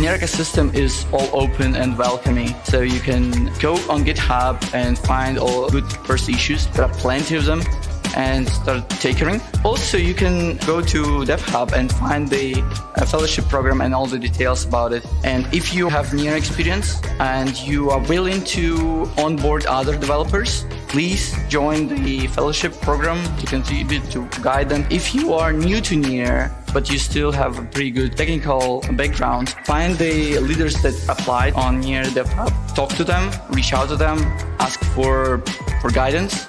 NEAR ecosystem is all open and welcoming. So you can go on GitHub and find all good first issues. There are plenty of them, and start tinkering. Also, you can go to DevHub and find the fellowship program and all the details about it. And if you have NEAR experience and you are willing to onboard other developers, please join the fellowship program to contribute to guide them. If you are new to NEAR, but you still have a pretty good technical background, find the leaders that applied on NEAR DevHub, talk to them, reach out to them, ask for guidance.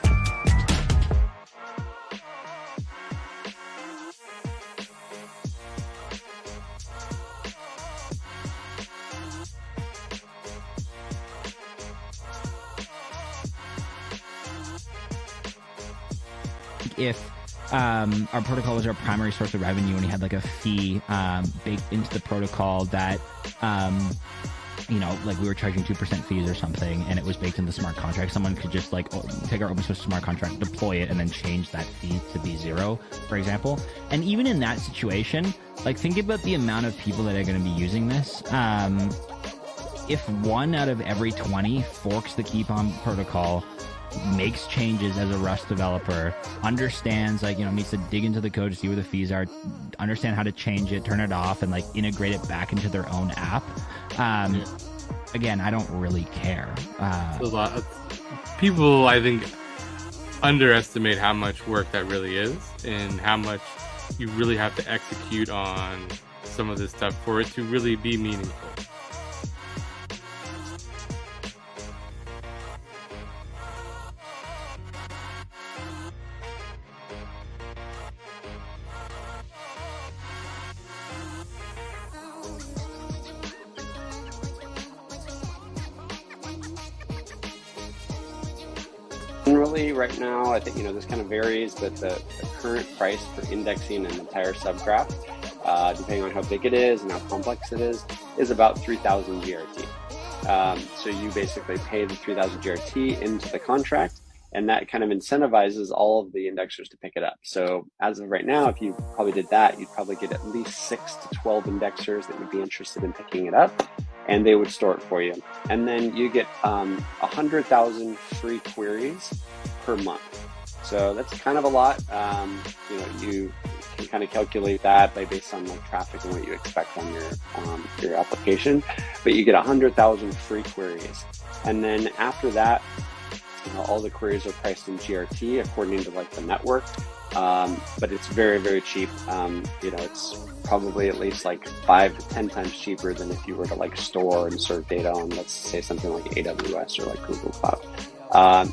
If our protocol was our primary source of revenue and we had like a fee baked into the protocol that, like we were charging 2% fees or something, and it was baked in the smart contract, someone could just like take our open source smart contract, deploy it, and then change that fee to be 0, for example. And even in that situation, like think about the amount of people that are going to be using this. If 1 out of every 20 forks the Keep-On protocol, makes changes as a Rust developer, understands needs to dig into the code to see where the fees are, understand how to change it, turn it off, and like integrate it back into their own app. Again, I don't really care. A lot of people, I think, underestimate how much work that really is and how much you really have to execute on some of this stuff for it to really be meaningful. Generally, right now, I think this kind of varies, but the current price for indexing an entire subgraph, depending on how big it is and how complex it is about 3,000 GRT. So you basically pay the 3,000 GRT into the contract, and that kind of incentivizes all of the indexers to pick it up. So as of right now, if you probably did that, you'd probably get at least 6 to 12 indexers that would be interested in picking it up, and they would store it for you. And then you get 100,000 free queries per month. So that's kind of a lot. You can kind of calculate that based on like traffic and what you expect on your application. But you get 100,000 free queries. And then after that, all the queries are priced in GRT according to like the network. But it's very, very cheap. It's probably at least like 5 to 10 times cheaper than if you were to like store and serve data on, let's say, something like AWS or like Google Cloud.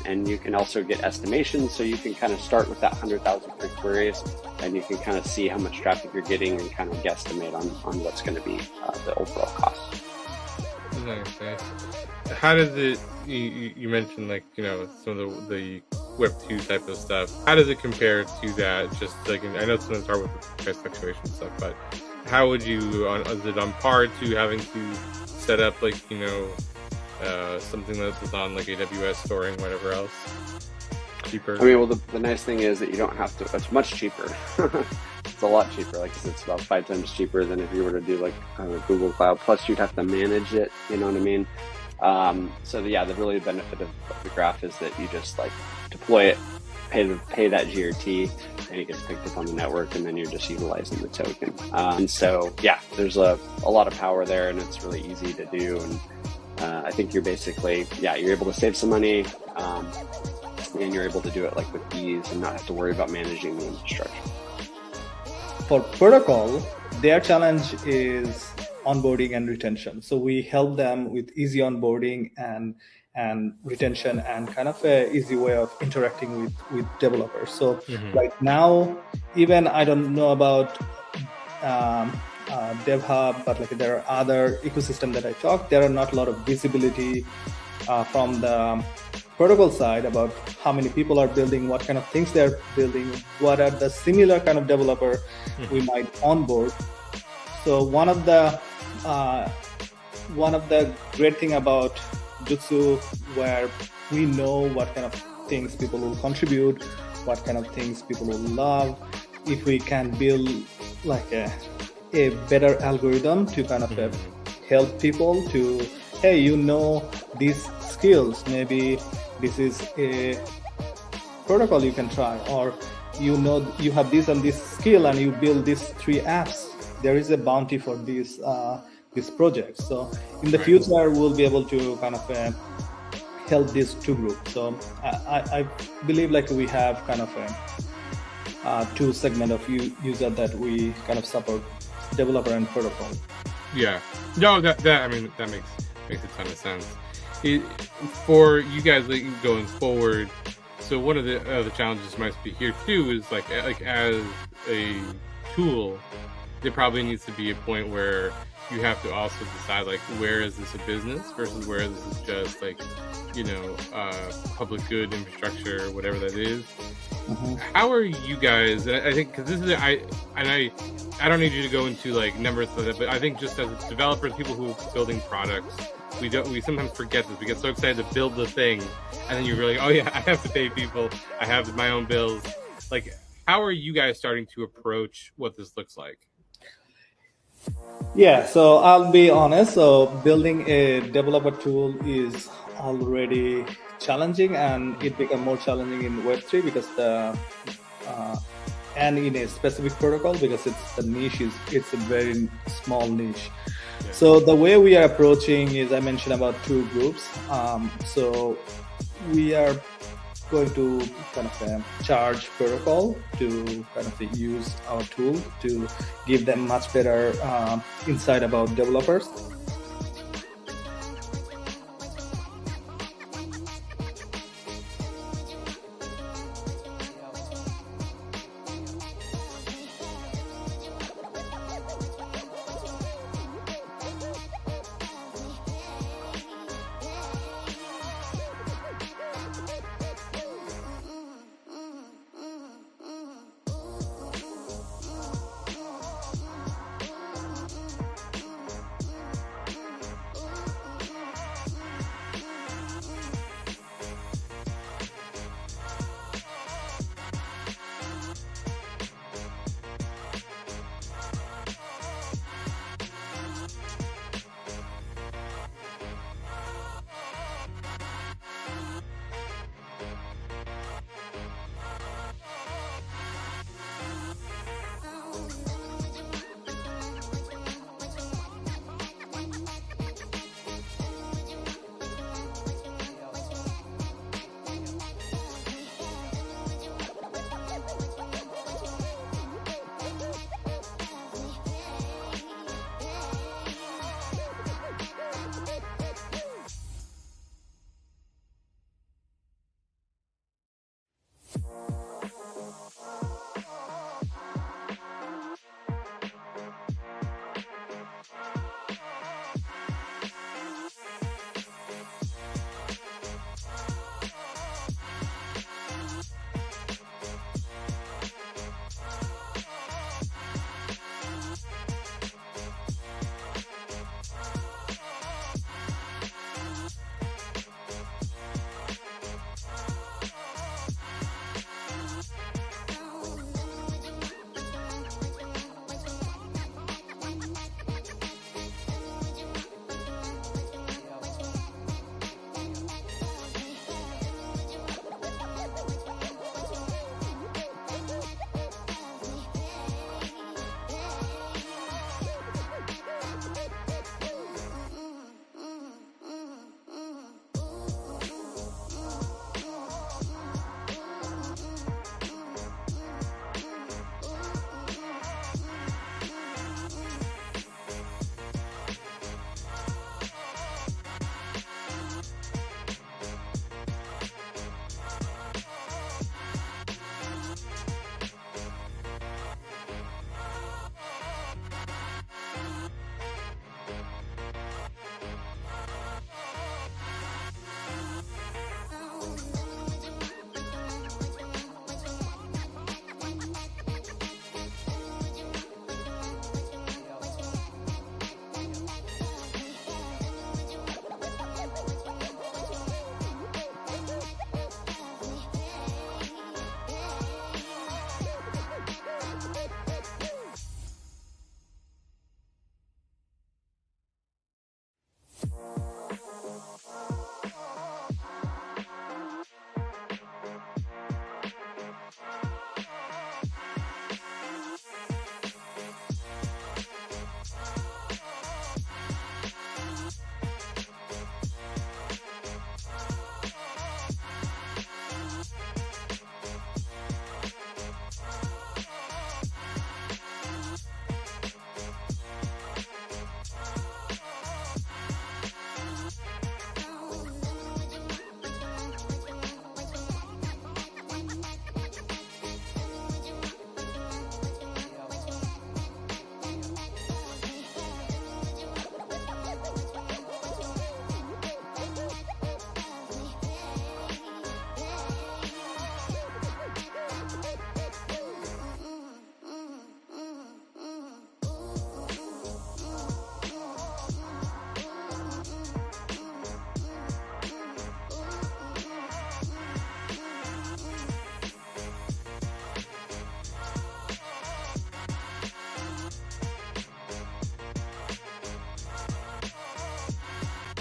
And you can also get estimations. So you can kind of start with that 100,000 free queries, and you can kind of see how much traffic you're getting and kind of guesstimate on what's going to be the overall cost. Nice. How does it, you mentioned like, some of the Web 2 type of stuff. How does it compare to that? Just like, I know sometimes hard with the price fluctuation stuff, but how would you, is it on par to having to set up like, something that was on like AWS storing, whatever else? Cheaper? I mean, well, the nice thing is that you don't have to, it's much cheaper. It's a lot cheaper. Like it's about 5 times cheaper than if you were to do like Google Cloud. Plus you'd have to manage it, you know what I mean? So the really benefit of the graph is that you just like deploy it, pay that GRT, and it gets picked up on the network, and then you're just utilizing the token. And so there's a lot of power there, and it's really easy to do. And I think you're basically you're able to save some money, and you're able to do it like with ease and not have to worry about managing the infrastructure. For protocol, their challenge is onboarding and retention. So we help them with easy onboarding and retention and kind of a easy way of interacting with developers. So right now, even I don't know about DevHub, but like there are other ecosystems that I talk. There are not a lot of visibility from the protocol side about how many people are building, what kind of things they're building, what are the similar kind of developer we might onboard. So one of the great thing about Jutsu, where we know what kind of things people will contribute, what kind of things people will love, if we can build like a better algorithm to kind of help people to, hey, these skills, maybe this is a protocol you can try, or you have this and this skill and you build these 3 apps. There is a bounty for this project. So in the future, we'll be able to kind of help these 2 groups. So I believe like we have kind of a 2 segment of user that we kind of support, developer and protocol. Yeah. No, that I mean that makes a ton of sense. For you guys like going forward, so one of the challenges might be here too is like as a tool, there probably needs to be a point where you have to also decide like where is this a business versus where this is just like public good infrastructure, whatever that is. Mm-hmm. How are you guys? And I think because this is I don't need you to go into like numbers of that, but I think just as developers, people who are building products, we sometimes forget this. We get so excited to build the thing, and then you're really, oh yeah, I have to pay people, I have my own bills. Like, how are you guys starting to approach what this looks like? Yeah, so I'll be honest. So building a developer tool is already challenging, and it become more challenging in Web3 because and in a specific protocol because it's a very small niche. Yeah. So the way we are approaching is, I mentioned about 2 groups. So we are going to kind of charge protocol to kind of use our tool to give them much better insight about developers.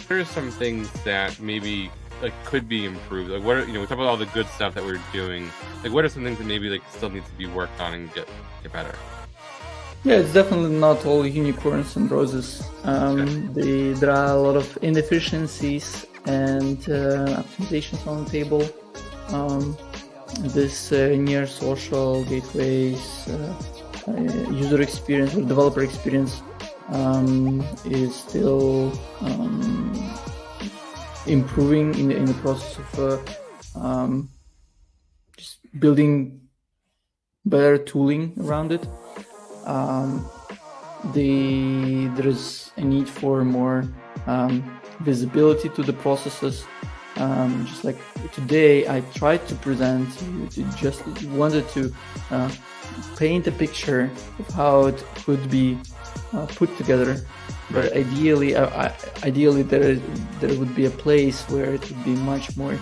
what are some things that maybe like could be improved? Like what are, we talk about all the good stuff that we're doing. Like what are some things that maybe like still needs to be worked on and get better? Yeah, it's definitely not all unicorns and roses. There are a lot of inefficiencies and optimizations on the table. This near social gateways, user experience or developer experience is still improving in the process of just building better tooling around it. There is a need for more visibility to the processes. Just like today, I tried to present to just wanted to paint a picture of how it could be put together. But ideally there would be a place where it would be much more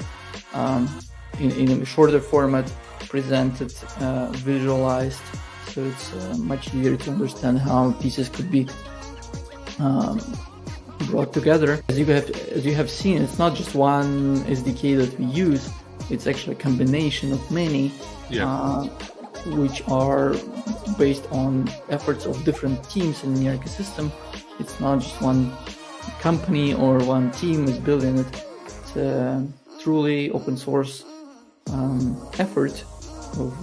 in a shorter format, presented, visualized. So it's much easier to understand how pieces could be brought together. As you have seen, it's not just one SDK that we use. It's actually a combination of many, which are based on efforts of different teams in the ecosystem. It's not just one company or one team is building it. It's a truly open source effort of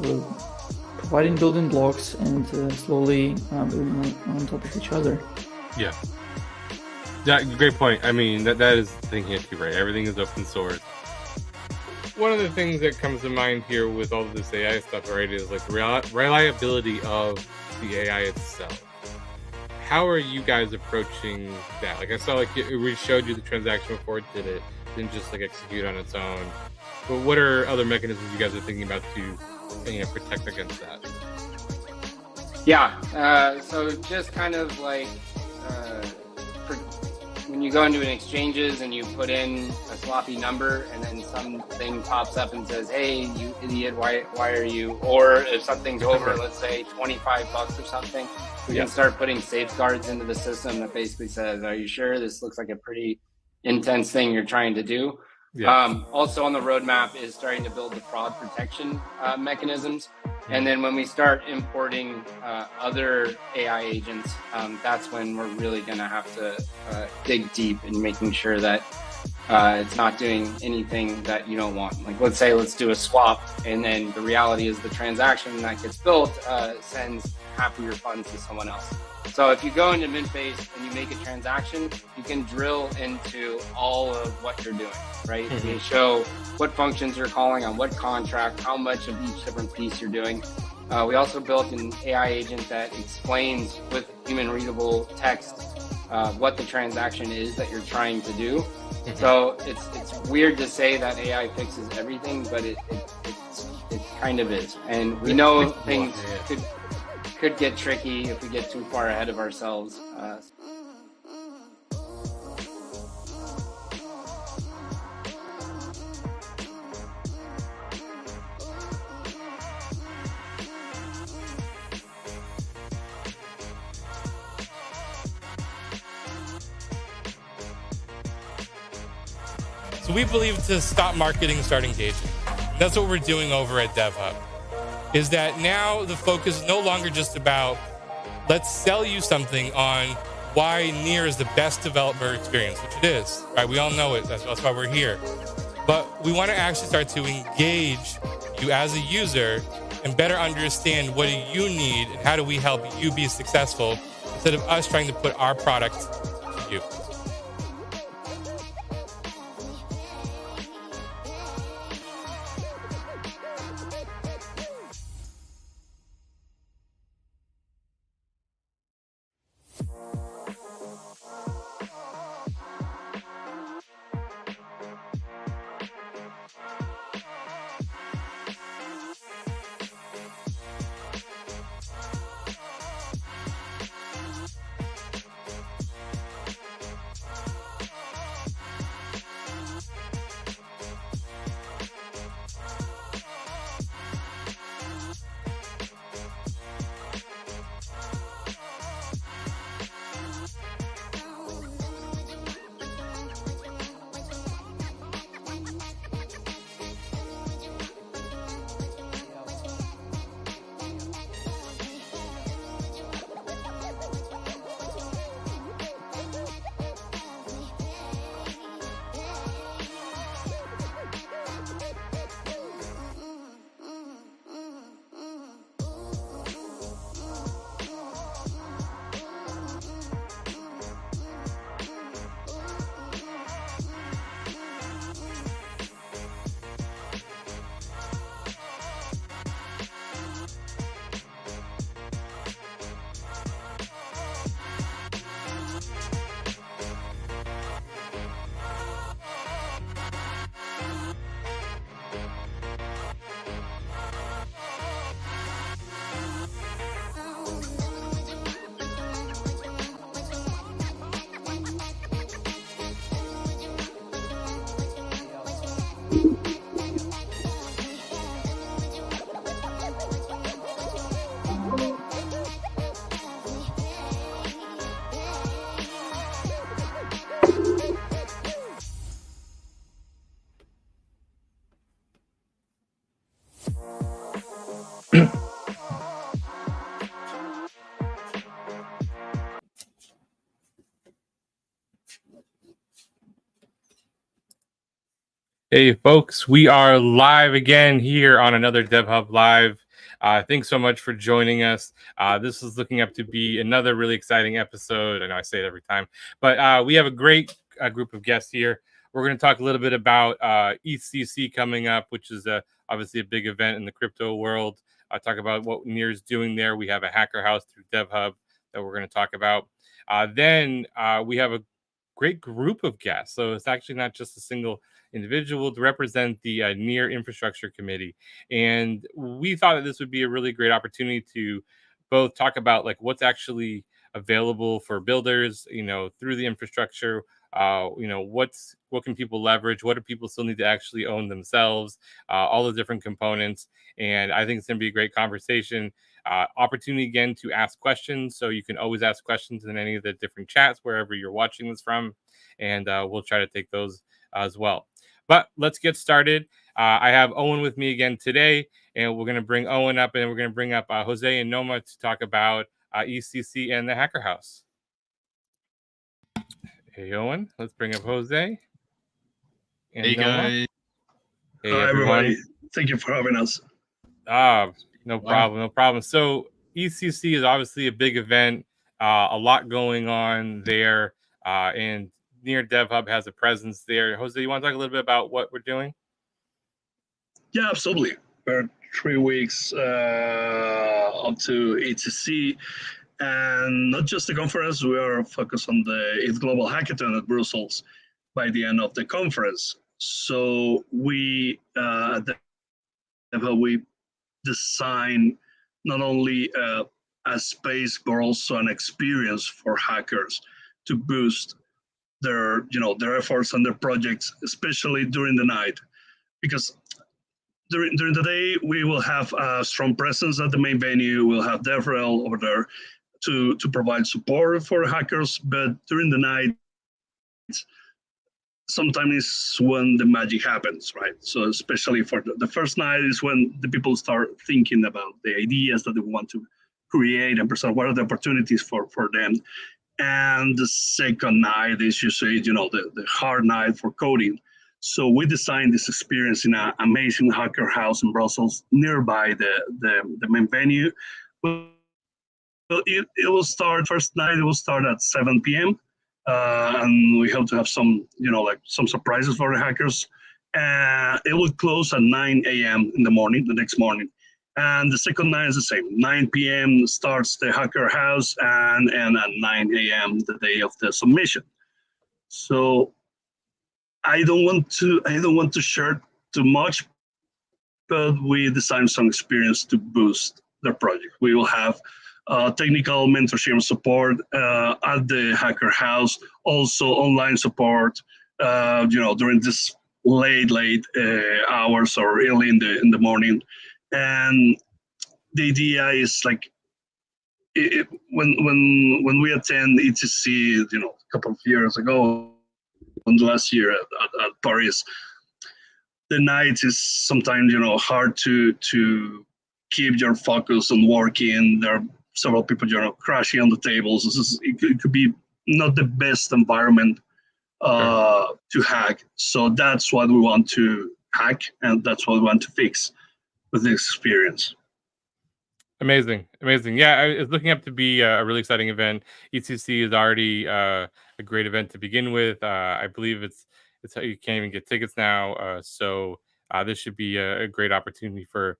providing building blocks and slowly building on top of each other. Yeah, great point. I mean, that is thinking it too, right? Everything is open source. One of the things that comes to mind here with all of this AI stuff, right, is like reliability of the AI itself. How are you guys approaching that? Like I saw, like we showed you the transaction before it didn't just like execute on its own. But what are other mechanisms you guys are thinking about to protect against that? Yeah, so just kind of like when you go into an exchanges and you put in a sloppy number and then something pops up and says, hey, you idiot, why are you, or if something's over, let's say $25 or something, we can start putting safeguards into the system that basically says, are you sure this looks like a pretty intense thing you're trying to do? Also on the roadmap is starting to build the fraud protection mechanisms. And then when we start importing other AI agents, that's when we're really going to have to dig deep in making sure that it's not doing anything that you don't want. Like let's do a swap, and then the reality is the transaction that gets built sends half of your funds to someone else. So if you go into Minface and you make a transaction, you can drill into all of what you're doing, right? Mm-hmm. You show what functions you're calling on what contract, how much of each different piece you're doing. We also built an AI agent that explains with human readable text what the transaction is that you're trying to do. Mm-hmm. So it's weird to say that AI fixes everything, but it kind of is. And we know things could get tricky if we get too far ahead of ourselves. So we believe to stop marketing, start engaging. That's what we're doing over at DevHub. Is that now the focus is no longer just about let's sell you something on why Near is the best developer experience, which it is, right? We all know it. That's why we're here. But we want to actually start to engage you as a user and better understand what do you need and how do we help you be successful instead of us trying to put our product to you. Hey, folks, we are live again here on another DevHub Live. Thanks so much for joining us. This is looking up to be another really exciting episode. I know I say it every time, but we have a great group of guests here. We're going to talk a little bit about EthCC coming up, which is obviously a big event in the crypto world. Talk about what Near is doing there. We have a hacker house through DevHub that we're going to talk about. Then we have a great group of guests. So it's actually not just a single individual to represent the Near Infrastructure Committee. And we thought that this would be a really great opportunity to both talk about like what's actually available for builders, through the infrastructure. What can people leverage? What do people still need to actually own themselves? All the different components. And I think it's going to be a great conversation. Opportunity again to ask questions. So you can always ask questions in any of the different chats wherever you're watching this from. And we'll try to take those as well. But let's get started. I have Owen with me again today, and we're going to bring Owen up, and we're going to bring up Jose and Noma to talk about EthCC and the Hacker House. Hey, Owen, let's bring up Jose. And hey, Noma. guys. Hey, Hi, everyone. everybody. Thank you for having us. No problem. So EthCC is obviously a big event, a lot going on there, and Near DevHub has a presence there. Jose, you want to talk a little bit about what we're doing? Yeah, absolutely. We're 3 weeks up to EthCC, and not just the conference. We are focused on the ETH Global Hackathon at Brussels by the end of the conference. So we at DevHub, we design not only a space but also an experience for hackers to boost their efforts and their projects, especially during the night, because during the day we will have a strong presence at the main venue. We'll have DevRel over there to provide support for hackers, but during the night sometimes is when the magic happens, right? So especially for the first night is when the people start thinking about the ideas that they want to create and present. What are the opportunities for them? And the second night is usually, the hard night for coding. So we designed this experience in an amazing hacker house in Brussels, nearby the main venue. Well, it will start, first night, it will start at 7 p.m. And we hope to have some, some surprises for the hackers. It will close at 9 a.m. in the morning, the next morning. And the second night is the same. 9 p.m. starts the hacker house, and at 9 a.m. the day of the submission. So I don't want to share too much, but we designed some experience to boost the project. We will have technical mentorship and support at the hacker house, also online support. During this late hours or early in the morning. And the idea is like when we attend EthCC, a couple of years ago, and last year at Paris, the night is sometimes hard to keep your focus on working. There are several people crashing on the tables. It could be not the best environment to hack. So that's what we want to hack, and that's what we want to fix with the experience. Amazing. Yeah, it's looking up to be a really exciting event. EthCC is already a great event to begin with. I believe it's how you can't even get tickets now. So this should be a great opportunity for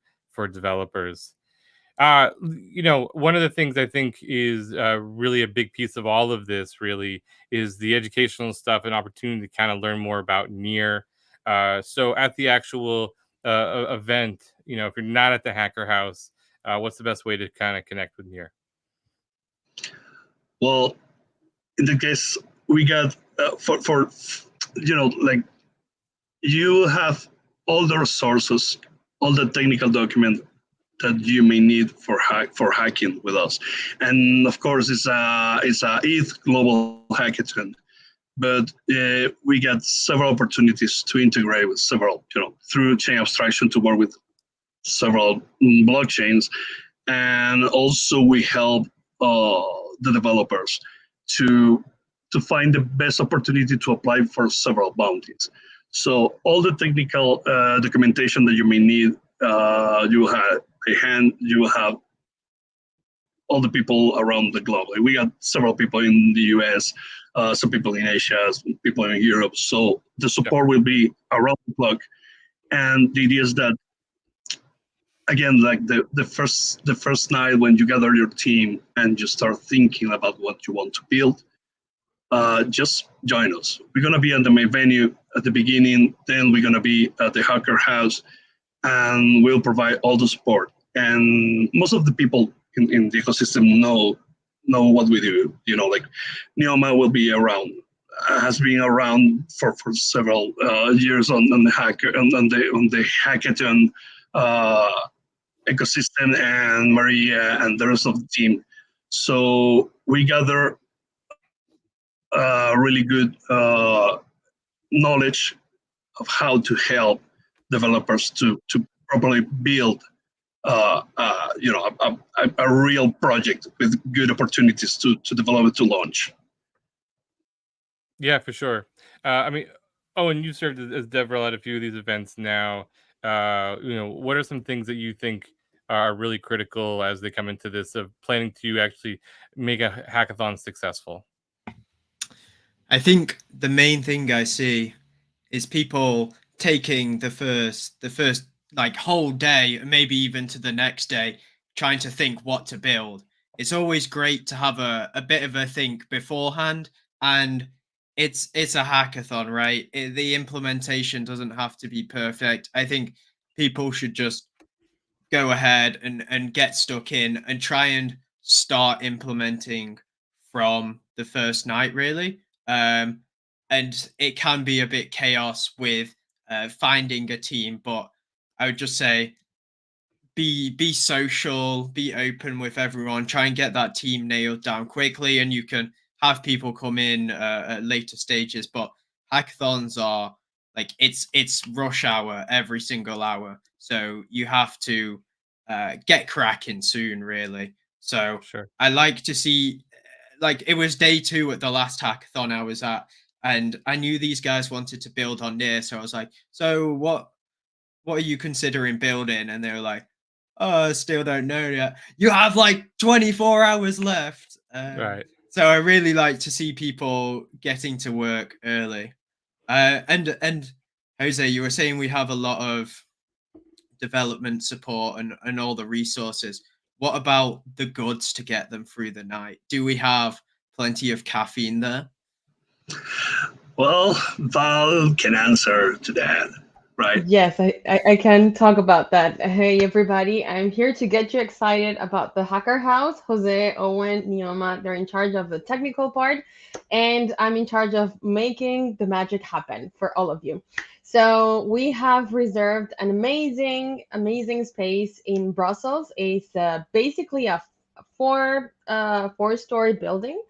developers. One of the things I think is really a big piece of all of this really is the educational stuff and opportunity to kind of learn more about Near. So at the actual event, if you're not at the hacker house, what's the best way to kind of connect with Near? Well, in the case we got for you have all the resources, all the technical document that you may need for hacking with us, and of course it's a ETH Global Hackathon. But we got several opportunities to integrate with several, through chain abstraction to work with several blockchains, and also we help the developers to find the best opportunity to apply for several bounties. So all the technical documentation that you may need, you have a hand, you have all the people around the globe. Like we got several people in the US, some people in Asia, some people in Europe. So the support will be around the clock. And the idea is that, again, like the first night when you gather your team and you start thinking about what you want to build, just join us. We're gonna be at the main venue at the beginning, then we're gonna be at the Hacker House, and we'll provide all the support. And most of the people in the ecosystem know what we do. You know, like Neoma will be around, has been around for several years on the hackathon ecosystem, and Maria and the rest of the team. So we gather really good knowledge of how to help developers to properly build a real project with good opportunities to develop it to launch. Yeah, for sure. I mean, and you served as DevRel at a few of these events now. What are some things that you think are really critical as they come into this of planning to actually make a hackathon successful? I think the main thing I see is people taking the first like whole day, maybe even to the next day, trying to think what to build. It's always great to have a bit of a think beforehand, and it's a hackathon, right? The implementation doesn't have to be perfect. I think people should just go ahead and get stuck in and try and start implementing from the first night, really. And it can be a bit chaos with finding a team, but I would just say be social, be open with everyone, try and get that team nailed down quickly, and you can have people come in at later stages. But hackathons are like it's rush hour every single hour, so you have to get cracking soon, really. So Sure. I like to see, like, it was day 2 at the last hackathon I was at, and I knew these guys wanted to build on this, so I was like, so what are you considering building? And they were like, oh, I still don't know yet. You have like 24 hours left. Right. So I really like to see people getting to work early. And Jose, you were saying we have a lot of development support and all the resources. What about the goods to get them through the night? Do we have plenty of caffeine there? Well, Val can answer to that, right? Yes, I can talk about that. Hey, everybody. I'm here to get you excited about the Hacker House. Jose, Owen, Neoma, they're in charge of the technical part, and I'm in charge of making the magic happen for all of you. So we have reserved an amazing space in Brussels. It's basically a four-story building.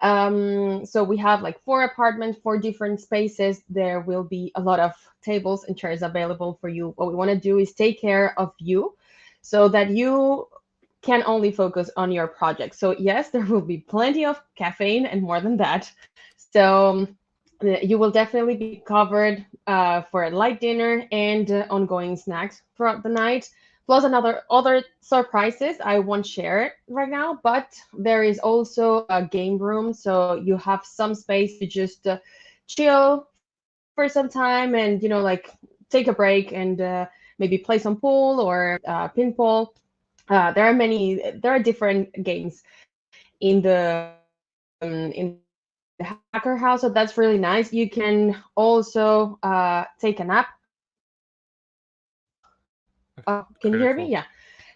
So we have like 4 apartments, 4 different spaces. There will be a lot of tables and chairs available for you. What we want to do is take care of you so that you can only focus on your project. So yes, there will be plenty of caffeine and more than that. So you will definitely be covered for a light dinner and ongoing snacks throughout the night. Plus other surprises. I won't share it right now, but there is also a game room, so you have some space to just chill for some time and like take a break and maybe play some pool or pinball. There are different games in the Hacker House, so that's really nice. You can also take a nap. Can you hear me? Yeah.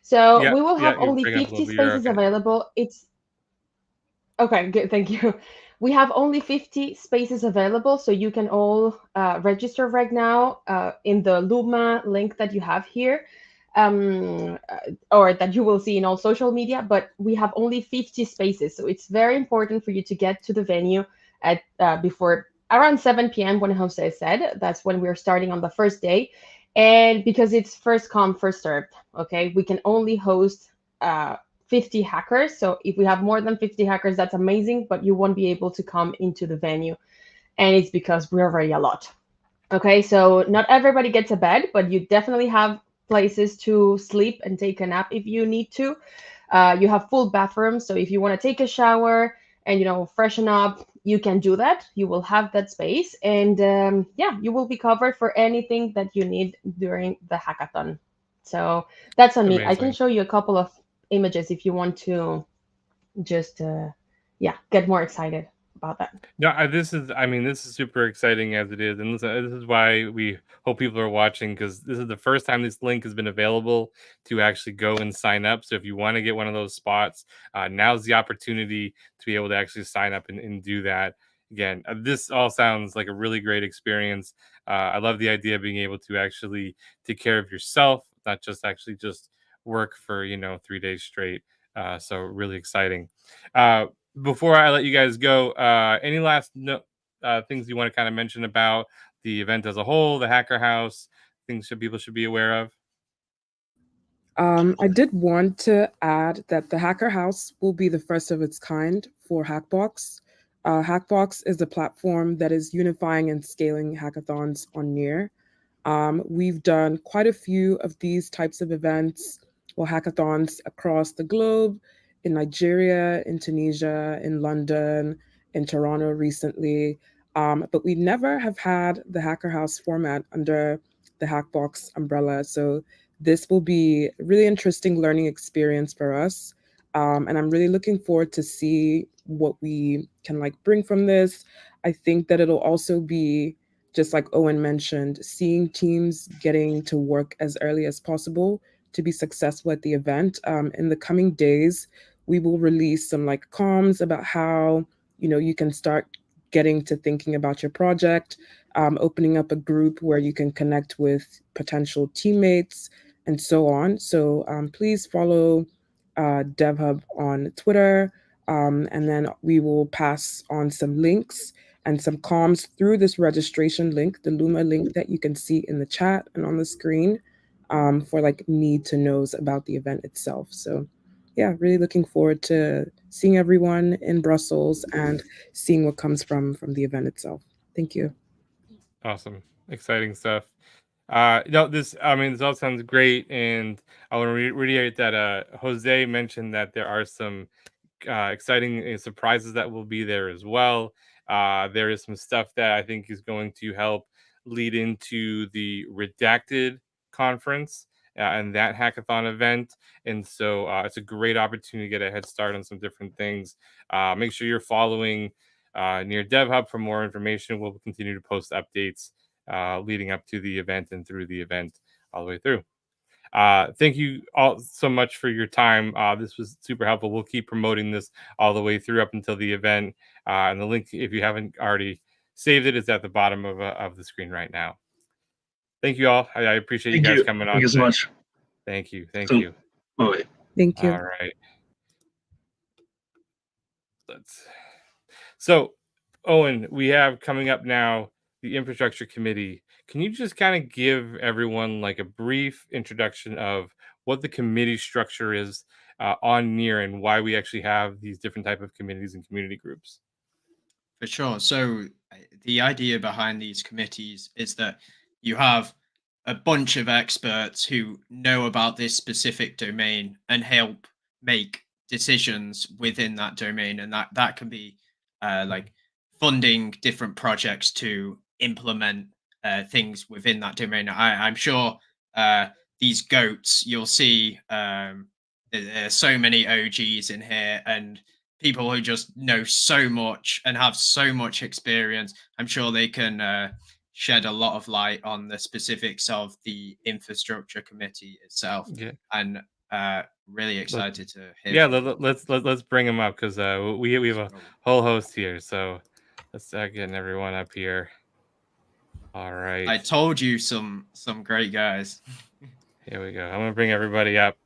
So Yeah, we will have you're only breaking up a 50 little bit. You're spaces okay. available. It's okay. Good. Thank you. We have only 50 spaces available, so you can all register right now in the Luma link that you have here, or that you will see in all social media. But we have only 50 spaces, so it's very important for you to get to the venue at before around 7 p.m. when Jose said. That's when we're starting on the first day. And because it's first come, first served, okay, we can only host 50 hackers. So if we have more than 50 hackers, that's amazing, but you won't be able to come into the venue. And it's because we're already a lot. Okay, so not everybody gets a bed, but you definitely have places to sleep and take a nap if you need to. You have full bathrooms, so if you want to take a shower and freshen up, you can do that. You will have that space, and yeah, you will be covered for anything that you need during the hackathon. So that's on me. I can Amazing. show you a couple of images if you want to just yeah, get more excited about that. No, this is super exciting as it is, and listen, this is why we hope people are watching, because this is the first time this link has been available to actually go and sign up. So if you want to get one of those spots, now's the opportunity to be able to actually sign up and do that. Again, this all sounds like a really great experience. I love the idea of being able to actually take care of yourself, not just actually just work for 3 days straight. So really exciting. Before I let you guys go, any last things you want to kind of mention about the event as a whole, the Hacker House, things people should be aware of? I did want to add that the Hacker House will be the first of its kind for Hackbox. Hackbox is a platform that is unifying and scaling hackathons on Near. We've done quite a few of these types of events or hackathons across the globe, in Nigeria, in Tunisia, in London, in Toronto recently. But we never have had the Hacker House format under the Hackbox umbrella. So this will be a really interesting learning experience for us. And I'm really looking forward to see what we can bring from this. I think that it'll also be, just like Owen mentioned, seeing teams getting to work as early as possible to be successful at the event. In the coming days, we will release some comms about how you can start getting to thinking about your project, opening up a group where you can connect with potential teammates and so on. So please follow DevHub on Twitter, and then we will pass on some links and some comms through this registration link, the Luma link that you can see in the chat and on the screen, for need to knows about the event itself. So yeah, really looking forward to seeing everyone in Brussels and seeing what comes from the event itself. Thank you. Awesome, exciting stuff. This all sounds great, and I want to reiterate that Jose mentioned that there are some exciting surprises that will be there as well. There is some stuff that I think is going to help lead into the Redacted conference and that hackathon event. And so it's a great opportunity to get a head start on some different things. Make sure you're following Near DevHub for more information. We'll continue to post updates leading up to the event and through the event all the way through. Thank you all so much for your time. This was super helpful. We'll keep promoting this all the way through up until the event. And the link, if you haven't already saved it, is at the bottom of the screen right now. Thank you all. I appreciate you guys coming on. Thank you so much. Thank you. Thank So, you. bye. Thank you. All right. So, Owen, we have coming up now the infrastructure committee. Can you just kind of give everyone a brief introduction of what the committee structure is on Near and why we actually have these different type of committees and community groups? For sure. So the idea behind these committees is that you have a bunch of experts who know about this specific domain and help make decisions within that domain, and that can be funding different projects to implement things within that domain. I'm sure these goats, you'll see there's so many OGs in here and people who just know so much and have so much experience. I'm sure they can shed a lot of light on the specifics of the infrastructure committee itself. Yeah. And really excited to hear. Yeah, let's bring them up, because we have a whole host here. So let's start getting everyone up here. All right. I told you some great guys. Here we go. I'm gonna bring everybody up.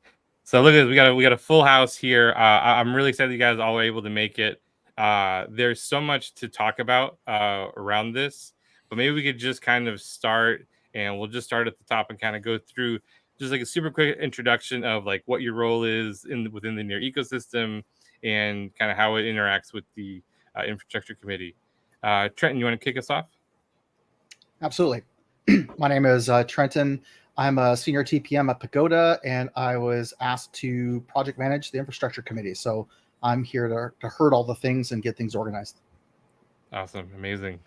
So look at this. We got a full house here. I'm really excited you guys all were able to make it. There's so much to talk about around this, but maybe we could just kind of start and we'll just start at the top and kind of go through just like a super quick introduction of like what your role is within the Near ecosystem and kind of how it interacts with the infrastructure committee. Trenton, you want to kick us off? Absolutely. My name is Trenton. I'm a senior TPM at Pagoda, and I was asked to project manage the infrastructure committee. So I'm here to herd all the things and get things organized. Awesome. Amazing.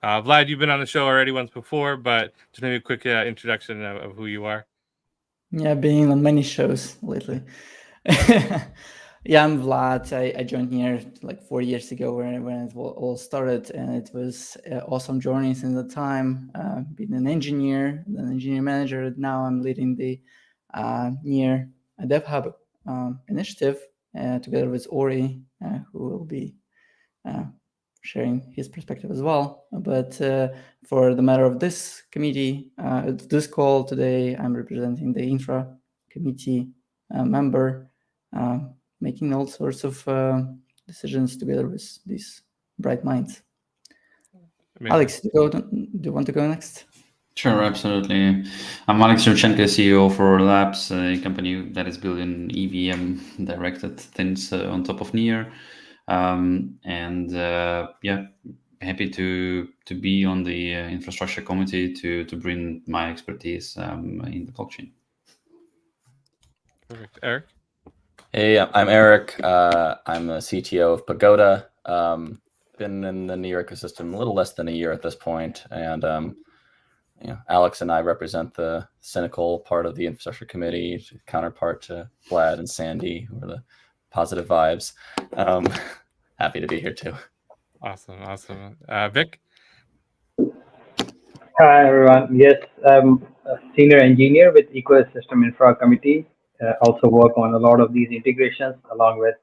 Vlad, you've been on the show already once before, but just maybe a quick introduction of who you are. Yeah, being on many shows lately. Yeah, I'm Vlad. I joined here like 4 years ago when it all started, and it was an awesome journey since the time. Being an engineer, then engineer manager. Now I'm leading the Near DevHub initiative together with Ori, who will be sharing his perspective as well. But for the matter of this committee, this call today, I'm representing the Infra committee member, making all sorts of decisions together with these bright minds. Amazing. Alex, do you want to go next? Sure, absolutely. I'm Alex Yurchenko, CEO for Labs, a company that is building EVM directed things on top of Near. Yeah, happy to be on the infrastructure committee to bring my expertise in the blockchain. Perfect. Eric? Hey, I'm Eric. I'm the CTO of Pagoda. Been in the Near ecosystem a little less than a year at this point, and Alex and I represent the cynical part of the infrastructure committee, counterpart to Vlad and Sandy, who are the positive vibes. Happy to be here too. Awesome. Vic? Hi, everyone. Yes, I'm a senior engineer with Ecosystem Infra Committee. Also work on a lot of these integrations along with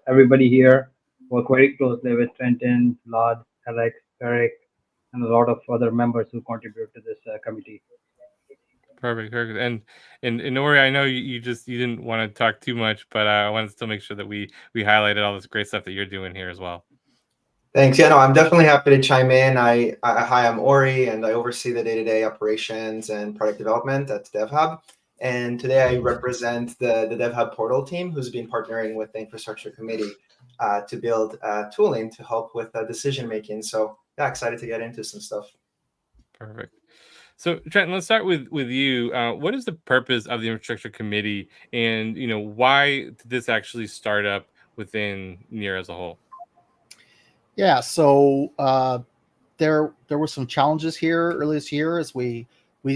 everybody here. Work very closely with Trenton, Vlad, Alex, Eric, and a lot of other members who contribute to this committee. Perfect. And Ori, I know you didn't want to talk too much, but I wanted to still make sure that we highlighted all this great stuff that you're doing here as well. Thanks. Yeah, no, I'm definitely happy to chime in. Hi, I'm Ori, and I oversee the day-to-day operations and product development at DevHub. And today I represent the DevHub portal team, who's been partnering with the infrastructure committee to build tooling to help with decision making. So yeah, excited to get into some stuff. Perfect. So Trenton, let's start with you. What is the purpose of the infrastructure committee, and why did this actually start up within Near as a whole? Yeah, so there were some challenges here early this year as we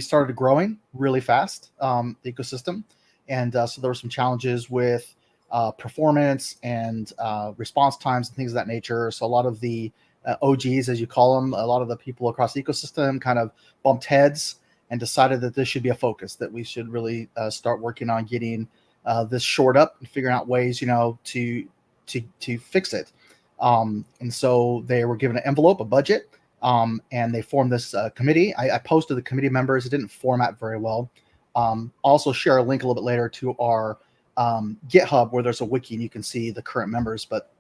started growing really fast, the ecosystem, and so there were some challenges with performance and response times and things of that nature. So a lot of the OGs, as you call them, a lot of the people across the ecosystem kind of bumped heads and decided that this should be a focus, that we should really start working on getting this shored up and figuring out ways, to fix it. And so they were given an envelope, a budget, and they formed this committee. I posted the committee members. It didn't format very well. Also share a link a little bit later to our GitHub where there's a wiki and you can see the current members. But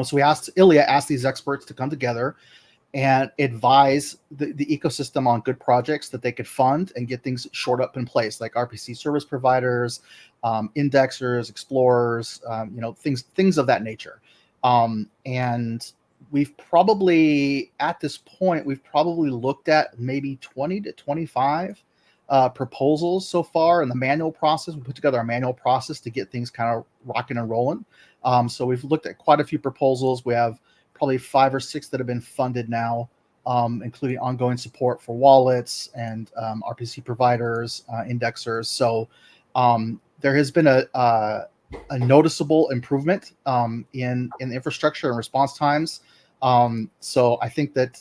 so Ilya asked these experts to come together and advise the ecosystem on good projects that they could fund and get things shored up in place, like RPC service providers, indexers, explorers, things of that nature. And we've probably, at this point, looked at maybe 20 to 25 proposals so far in the manual process. We put together a manual process to get things kind of rocking and rolling. So we've looked at quite a few proposals. We have probably 5 or 6 that have been funded now, including ongoing support for wallets and RPC providers, indexers. So there has been a noticeable improvement in infrastructure and response times. So I think that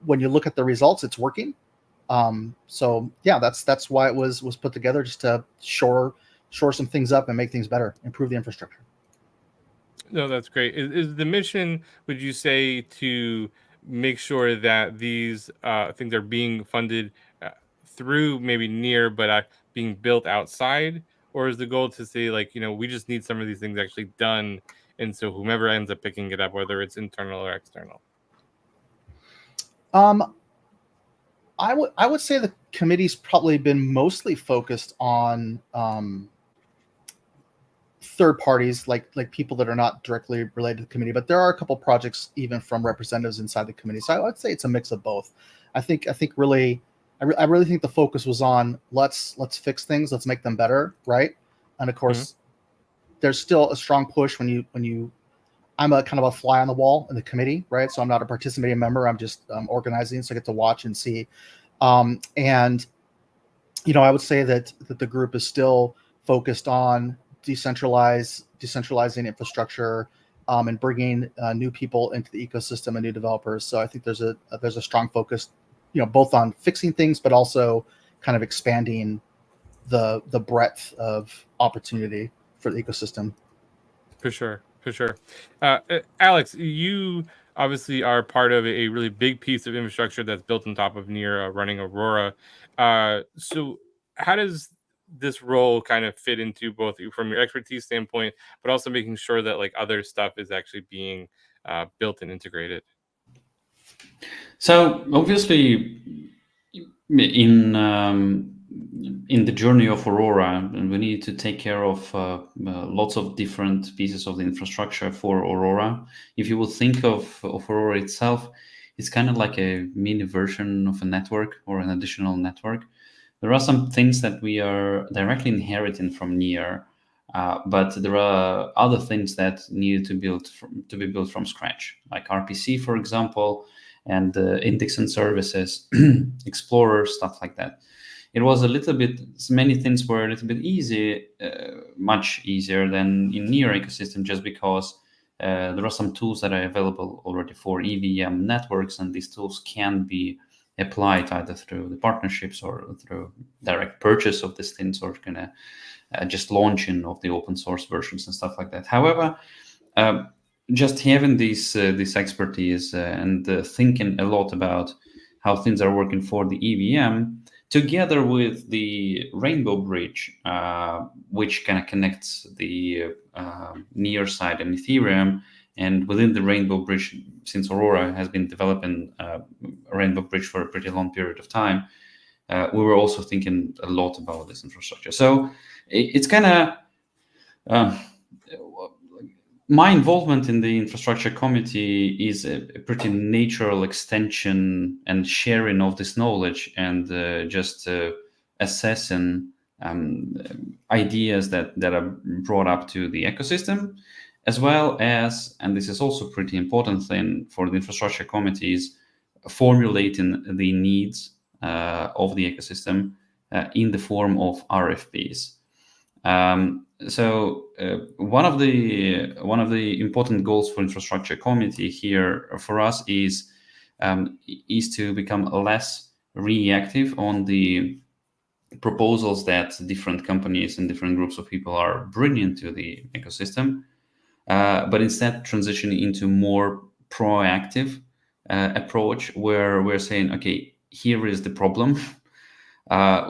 when you look at the results, it's working. So yeah, that's why it was put together, just to shore some things up and make things better, improve the infrastructure. No, that's great. Is the mission, would you say, to make sure that these things are being funded through maybe Near, but being built outside? Or is the goal to say, like, we just need some of these things actually done, and so whomever ends up picking it up, whether it's internal or external? I would say the committee's probably been mostly focused on third parties, like people that are not directly related to the committee, but there are a couple projects even from representatives inside the committee. So I would say it's a mix of both. I think really, I really think the focus was on let's fix things, let's make them better, right? And of course, there's still a strong push when you. I'm a kind of a fly on the wall in the committee, right? So I'm not a participating member. I'm just organizing, so I get to watch and see. And I would say that the group is still focused on decentralizing infrastructure, and bringing new people into the ecosystem and new developers. So I think there's a strong focus, both on fixing things, but also kind of expanding the breadth of opportunity for the ecosystem. For sure. Alex, you obviously are part of a really big piece of infrastructure that's built on top of Near running Aurora. So how does this role kind of fit into both from your expertise standpoint, but also making sure that like other stuff is actually being built and integrated? So obviously, in the journey of Aurora, we need to take care of lots of different pieces of the infrastructure for Aurora. If you will think of Aurora itself, it's kind of like a mini version of a network or an additional network. There are some things that we are directly inheriting from Near, but there are other things that need to be built from scratch, like RPC, for example, and indexing services, Explorer, stuff like that. It was many things were a little bit easy, much easier than in Near ecosystem, just because there are some tools that are available already for EVM networks, and these tools can be applied either through the partnerships or through direct purchase of these things, or just launching of the open source versions and stuff like that. However, just having this expertise and thinking a lot about how things are working for the EVM, together with the Rainbow Bridge, which kind of connects the Near side and Ethereum, and within the Rainbow Bridge, since Aurora has been developing a Rainbow Bridge for a pretty long period of time, we were also thinking a lot about this infrastructure. So it's kind of my involvement in the infrastructure committee is a pretty natural extension and sharing of this knowledge, and just assessing ideas that are brought up to the ecosystem, as well as, and this is also a pretty important thing for the infrastructure committees, formulating the needs of the ecosystem in the form of RFPs. So one of the important goals for infrastructure committee here for us is to become less reactive on the proposals that different companies and different groups of people are bringing to the ecosystem, but instead transition into more proactive approach, where we're saying, okay, here is the problem.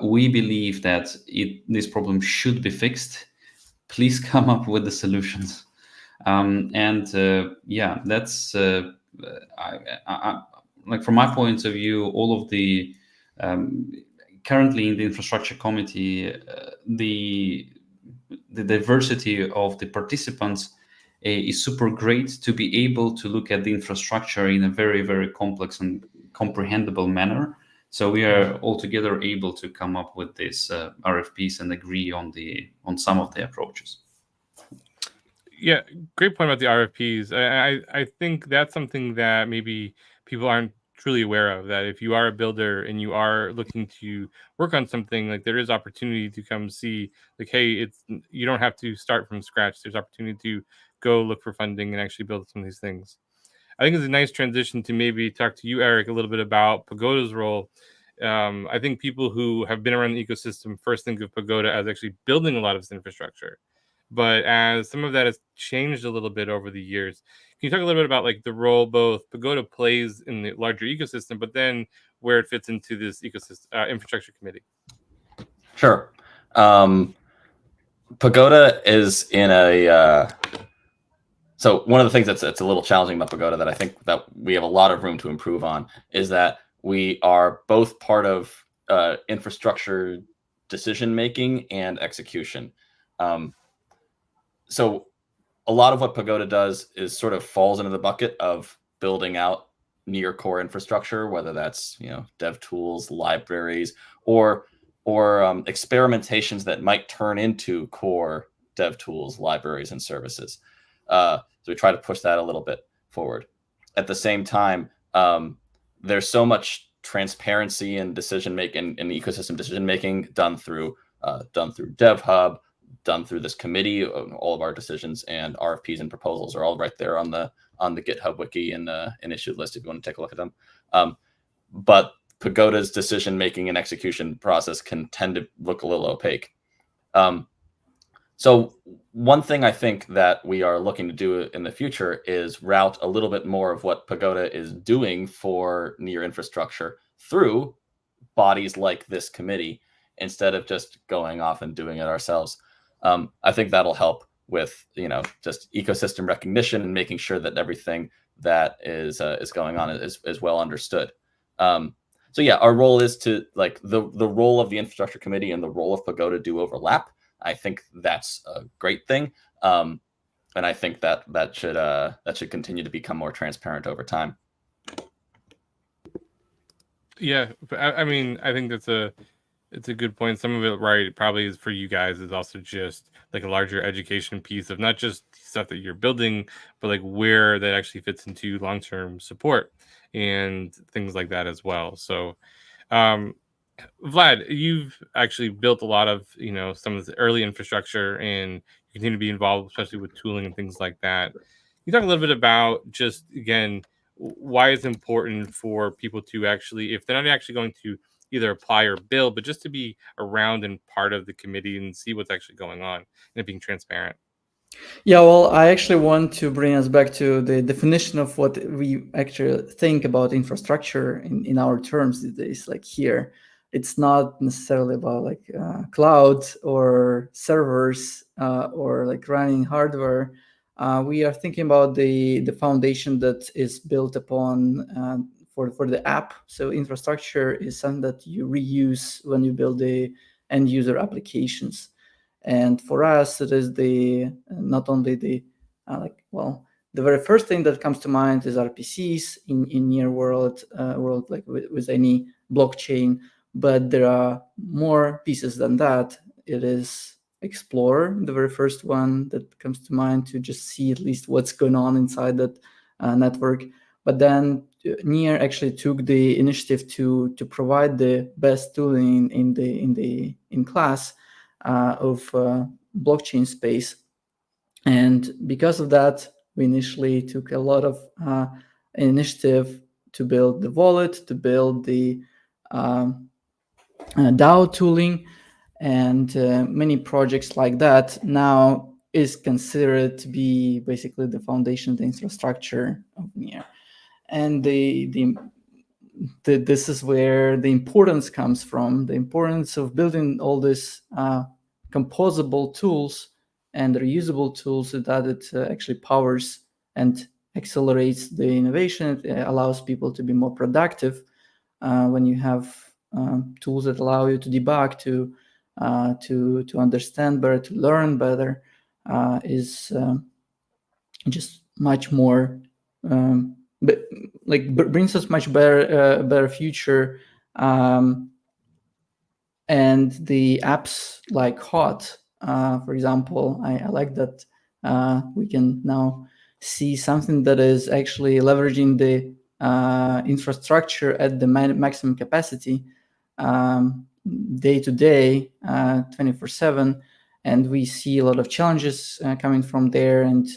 We believe that this problem should be fixed. Please come up with the solutions. That's like, from my point of view, all of the currently in the infrastructure committee, the diversity of the participants is super great to be able to look at the infrastructure in a very, very complex and comprehensible manner. So we are altogether able to come up with these RFPs and agree on some of the approaches. Yeah, great point about the RFPs. I think that's something that maybe people aren't truly aware of, that if you are a builder and you are looking to work on something, like, there is opportunity to come see, like, hey, you don't have to start from scratch. There's opportunity to go look for funding and actually build some of these things. I think it's a nice transition to maybe talk to you, Eric, a little bit about Pagoda's role. I think people who have been around the ecosystem first think of Pagoda as actually building a lot of this infrastructure. But as some of that has changed a little bit over the years, can you talk a little bit about, like, the role both Pagoda plays in the larger ecosystem, but then where it fits into this ecosystem infrastructure committee? Sure. Pagoda is in a so one of the things that's a little challenging about Pagoda, that I think that we have a lot of room to improve on, is that we are both part of infrastructure decision making and execution. So a lot of what Pagoda does is sort of falls into the bucket of building out near core infrastructure, whether that's dev tools, libraries, or experimentations that might turn into core dev tools, libraries, and services. So we try to push that a little bit forward. At the same time, there's so much transparency and decision making and ecosystem decision making done through DevHub, done through this committee. All of our decisions and RFPs and proposals are all right there on the GitHub wiki and issue list if you want to take a look at them. But Pagoda's decision making and execution process can tend to look a little opaque. So one thing I think that we are looking to do in the future is route a little bit more of what Pagoda is doing for near infrastructure through bodies like this committee, instead of just going off and doing it ourselves. I think that'll help with just ecosystem recognition and making sure that everything that is going on is well understood. So yeah, our role is to the role of the infrastructure committee and the role of Pagoda do overlap. I think that's a great thing, and I think that should continue to become more transparent over time. Yeah, I mean, I think it's a good point. Some of it, right, probably is for you guys is also just like a larger education piece of not just stuff that you're building, but like where that actually fits into long-term support and things like that as well. So, Vlad, you've actually built a lot of, some of the early infrastructure and you continue to be involved, especially with tooling and things like that. You talk a little bit about just, again, why it's important for people to actually, if they're not actually going to either apply or build, but just to be around and part of the committee and see what's actually going on and it being transparent. Yeah, well, I actually want to bring us back to the definition of what we actually think about infrastructure in our terms these days. Like here, it's not necessarily about like cloud or servers or like running hardware. We are thinking about the foundation that is built upon for the app. So infrastructure is something that you reuse when you build the end user applications. And for us, it is not only the very first thing that comes to mind is RPCs in near world like with any blockchain, but there are more pieces than that. It is Explorer, the very first one that comes to mind, to just see at least what's going on inside that network. But then Near actually took the initiative to provide the best tooling in class of blockchain space, and because of that, we initially took a lot of initiative to build the wallet, to build the DAO tooling, and many projects like that now is considered to be basically the foundation, the infrastructure of Near. And this is where the importance comes from, the importance of building all these composable tools and reusable tools, so that it actually powers and accelerates the innovation. It allows people to be more productive when you have tools that allow you to debug, to understand better, to learn better, is just much more brings us much better future. And the apps like Hot, for example, I like that we can now see something that is actually leveraging the infrastructure at the maximum capacity day to day, 24/7. And we see a lot of challenges coming from there. And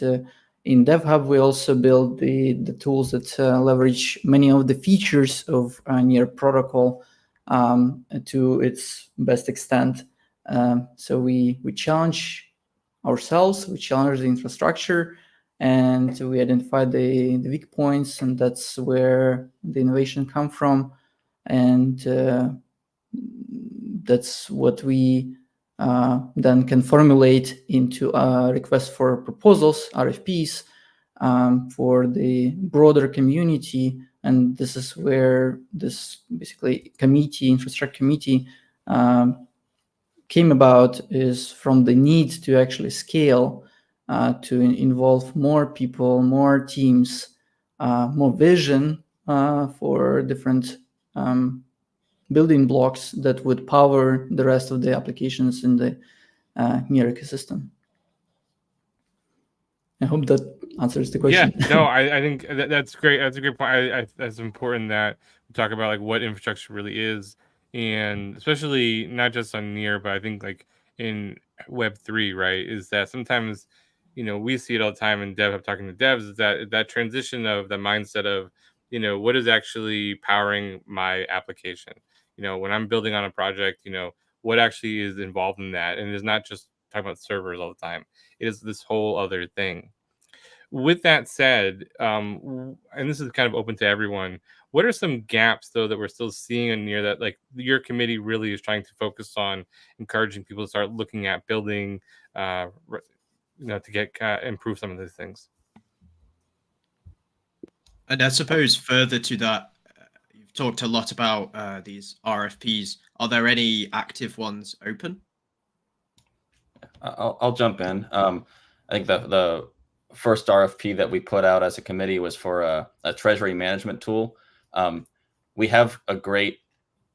in DevHub, we also build the tools that leverage many of the features of Near protocol to its best extent. So we challenge ourselves, we challenge the infrastructure, and we identify the weak points, and that's where the innovation come from. And that's what we then can formulate into a request for proposals, RFPs, for the broader community And this is where this basically infrastructure committee, came about, is from the need to actually scale, to involve more people, more teams, more vision for different building blocks that would power the rest of the applications in the Near ecosystem. I hope that answers the question. Yeah, no, I think that's great. That's a great point. That's important that we talk about like what infrastructure really is, and especially not just on Near, but I think like in Web3, right? Is that sometimes, we see it all the time in DevHub talking to devs, is that transition of the mindset of, what is actually powering my application? When I'm building on a project, what actually is involved in that, and it's not just talking about servers all the time. It is this whole other thing. With that said, and this is kind of open to everyone, what are some gaps though that we're still seeing in Near that like your committee really is trying to focus on, encouraging people to start looking at building, to get improve some of these things? And I suppose further to that, you've talked a lot about these RFPs. Are there any active ones open? I'll jump in. I think the first RFP that we put out as a committee was for a treasury management tool. We have a great,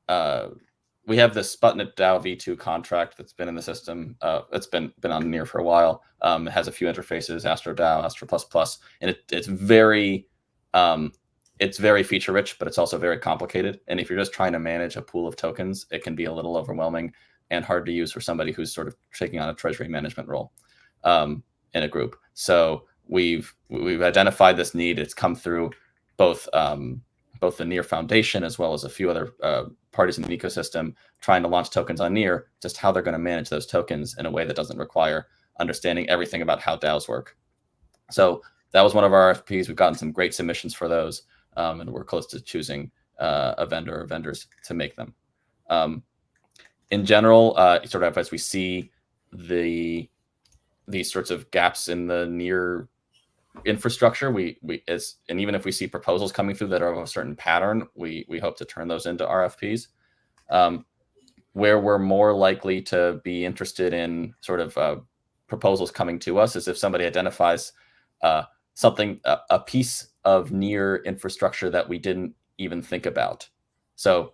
we have this Sputnik DAO v2 contract that's been in the system. It's been on Near for a while. It has a few interfaces, Astro DAO, Astro++, and it's very feature rich, but it's also very complicated. And if you're just trying to manage a pool of tokens, it can be a little overwhelming and hard to use for somebody who's sort of taking on a treasury management role in a group. So we've identified this need. It's come through both the Near Foundation as well as a few other parties in the ecosystem trying to launch tokens on Near, just how they're going to manage those tokens in a way that doesn't require understanding everything about how DAOs work. So that was one of our RFPs. We've gotten some great submissions for those, and we're close to choosing a vendor or vendors to make them. In general, sort of as we see these sorts of gaps in the Near infrastructure, and even if we see proposals coming through that are of a certain pattern, we hope to turn those into RFPs. Where we're more likely to be interested in sort of proposals coming to us is if somebody identifies a piece of Near infrastructure that we didn't even think about. So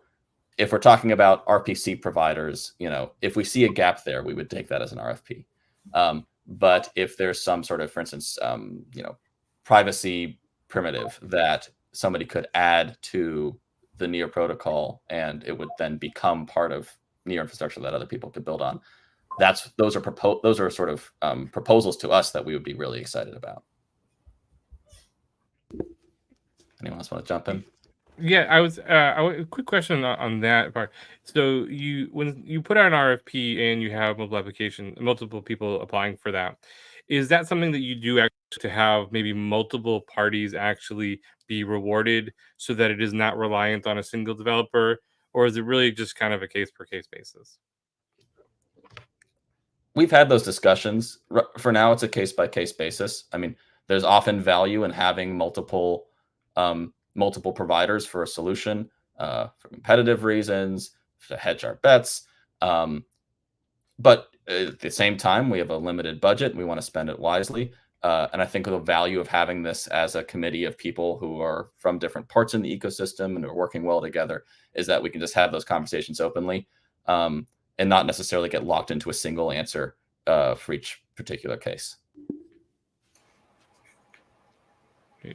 if we're talking about RPC providers, if we see a gap there, we would take that as an RFP. But if there's some sort of, for instance, privacy primitive that somebody could add to the Near protocol, and it would then become part of Near infrastructure that other people could build on, those are sort of proposals to us that we would be really excited about. Anyone else want to jump in? Yeah, a quick question on that part. So when you put out an RFP and you have multiple people applying for that, is that something that you do actually to have maybe multiple parties actually be rewarded so that it is not reliant on a single developer, or is it really just kind of a case per case basis? We've had those discussions. For now, it's a case by case basis. I mean, there's often value in having multiple providers for a solution for competitive reasons, to hedge our bets. But at the same time, we have a limited budget and we want to spend it wisely. And I think the value of having this as a committee of people who are from different parts in the ecosystem and are working well together is that we can just have those conversations openly and not necessarily get locked into a single answer for each particular case.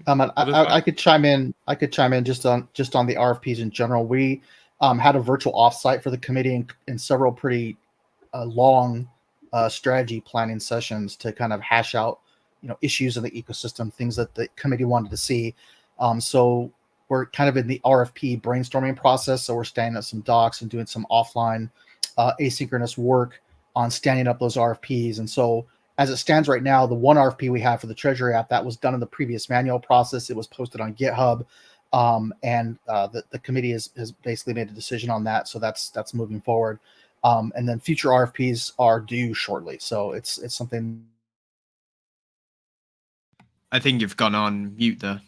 I could chime in. Just on the RFPs in general. We had a virtual offsite for the committee and several pretty long strategy planning sessions to kind of hash out issues in the ecosystem, things that the committee wanted to see. So we're kind of in the RFP brainstorming process. So we're standing up some docs and doing some offline asynchronous work on standing up those RFPs. And so as it stands right now, the one RFP we have for the Treasury app, that was done in the previous manual process. It was posted on GitHub, and the committee has basically made a decision on that. So that's moving forward. And then future RFPs are due shortly. So it's something. I think you've gone on mute there.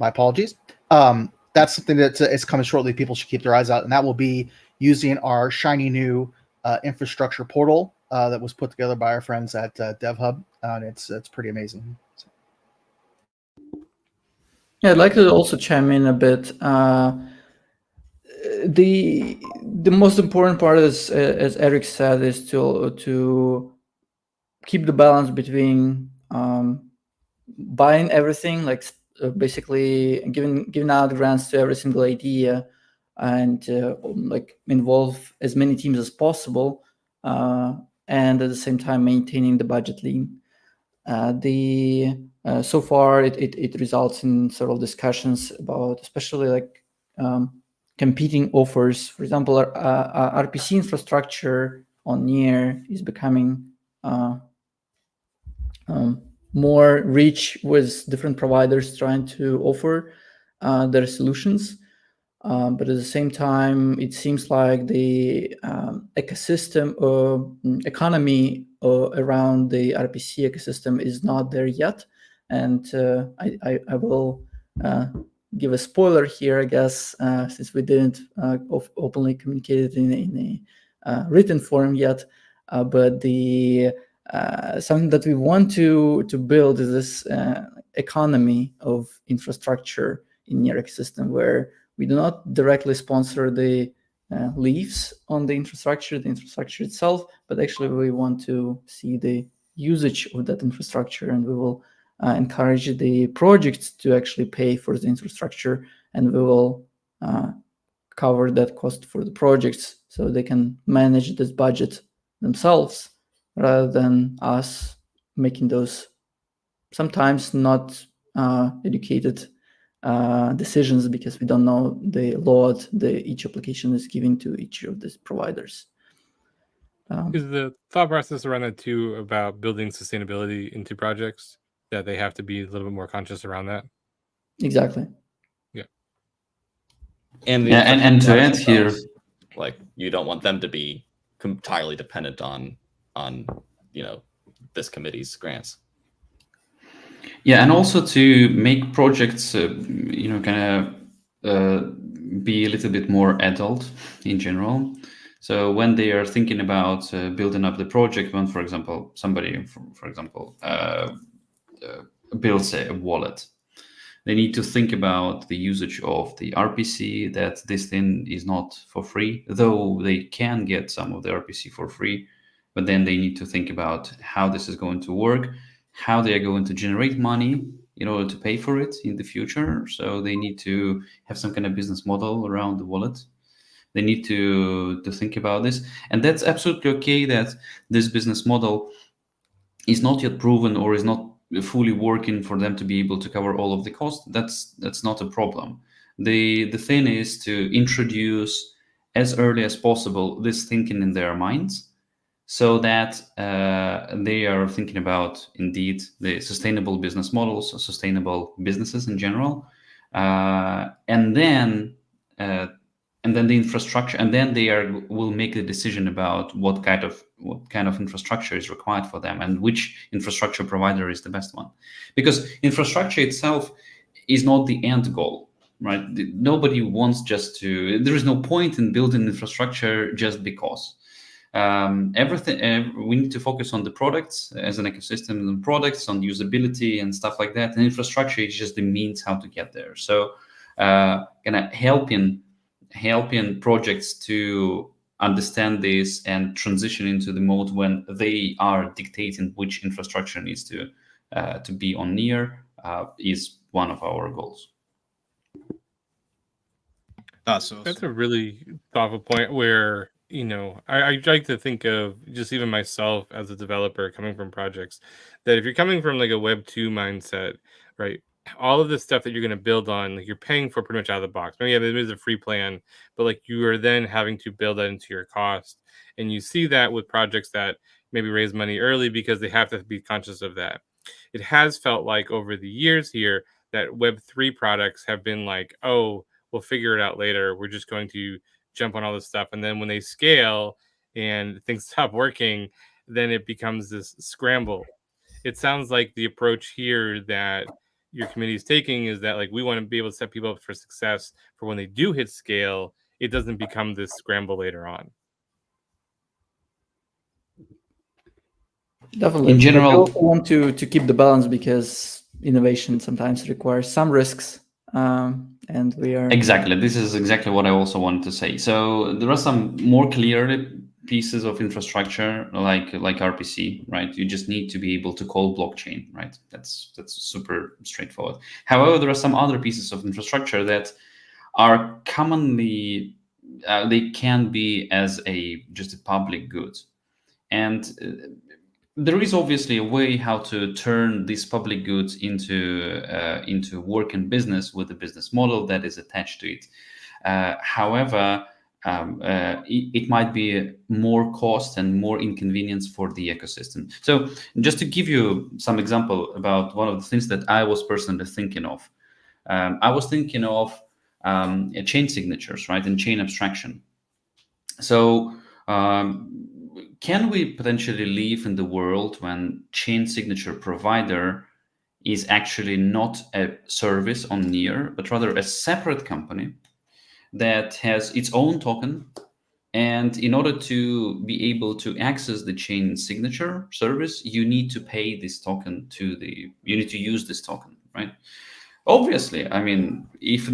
My apologies. That's something that is coming shortly. People should keep their eyes out, and that will be using our shiny new infrastructure portal that was put together by our friends at DevHub, and it's pretty amazing. So. Yeah, I'd like to also chime in a bit. The most important part is, as Eric said, is to keep the balance between buying everything, like basically giving out grants to every single idea, and like involve as many teams as possible, and at the same time maintaining the budget lean. So far it results in several discussions about, especially like competing offers. For example, RPC infrastructure on Near is becoming more rich with different providers trying to offer their solutions. But at the same time, it seems like the ecosystem or economy around the RPC ecosystem is not there yet. And I will give a spoiler here, I guess, since we didn't openly communicate it in a written form yet. But the something that we want to build is this economy of infrastructure in Near ecosystem, where we do not directly sponsor the leaves on the infrastructure itself, but actually we want to see the usage of that infrastructure, and we will encourage the projects to actually pay for the infrastructure, and we will cover that cost for the projects so they can manage this budget themselves, rather than us making those sometimes not educated decisions, because we don't know the load each application is giving to each of these providers. Is the thought process around that too about building sustainability into projects, that they have to be a little bit more conscious around that? Exactly. Yeah. And to add here, like you don't want them to be entirely dependent on this committee's grants. Yeah, and also to make projects, kind of be a little bit more adult in general. So when they are thinking about building up the project, when, for example, somebody, for example, builds a wallet, they need to think about the usage of the RPC, that this thing is not for free, though they can get some of the RPC for free, but then they need to think about how this is going to work, how they are going to generate money in order to pay for it in the future. So they need to have some kind of business model around the wallet. They need to think about this. And that's absolutely okay that this business model is not yet proven or is not fully working for them to be able to cover all of the costs. That's not a problem. The thing is to introduce as early as possible this thinking in their minds, so that they are thinking about indeed the sustainable business models, sustainable businesses in general, and then the infrastructure, and then they will make the decision about what kind of infrastructure is required for them and which infrastructure provider is the best one. Because infrastructure itself is not the end goal, right? Nobody wants there is no point in building infrastructure just because. We need to focus on the products as an ecosystem, and products on usability and stuff like that. And infrastructure is just the means how to get there. So kind of helping projects to understand this and transition into the mode when they are dictating which infrastructure needs to be on Near is one of our goals. That's awesome. That's a really thoughtful point where, I like to think of just even myself as a developer coming from projects, that if you're coming from like a Web 2 mindset, right, all of the stuff that you're going to build on, like you're paying for pretty much out of the box. Maybe there is a free plan, but like you are then having to build that into your cost. And you see that with projects that maybe raise money early because they have to be conscious of that. It has felt like over the years here that Web3 products have been like, oh, we'll figure it out later. We're just going to jump on all this stuff. And then when they scale and things stop working, then it becomes this scramble. It sounds like the approach here that your committee is taking is that like we want to be able to set people up for success for when they do hit scale, it doesn't become this scramble later on. Definitely. In But we general, also want to keep the balance because innovation sometimes requires some risks. And we are exactly. This is exactly what I also wanted to say. So there are some more clear pieces of infrastructure like RPC, right? You just need to be able to call blockchain, right? That's super straightforward. However, there are some other pieces of infrastructure that are commonly they can be as just a public good, and there is obviously a way how to turn these public goods into work and business with a business model that is attached to it. However, it might be more cost and more inconvenience for the ecosystem. So just to give you some example about one of the things that I was personally thinking of, I was thinking of chain signatures, right, and chain abstraction. So can we potentially live in the world when chain signature provider is actually not a service on Near, but rather a separate company that has its own token? And in order to be able to access the chain signature service, you need to pay this token you need to use this token, right? Obviously, I mean, if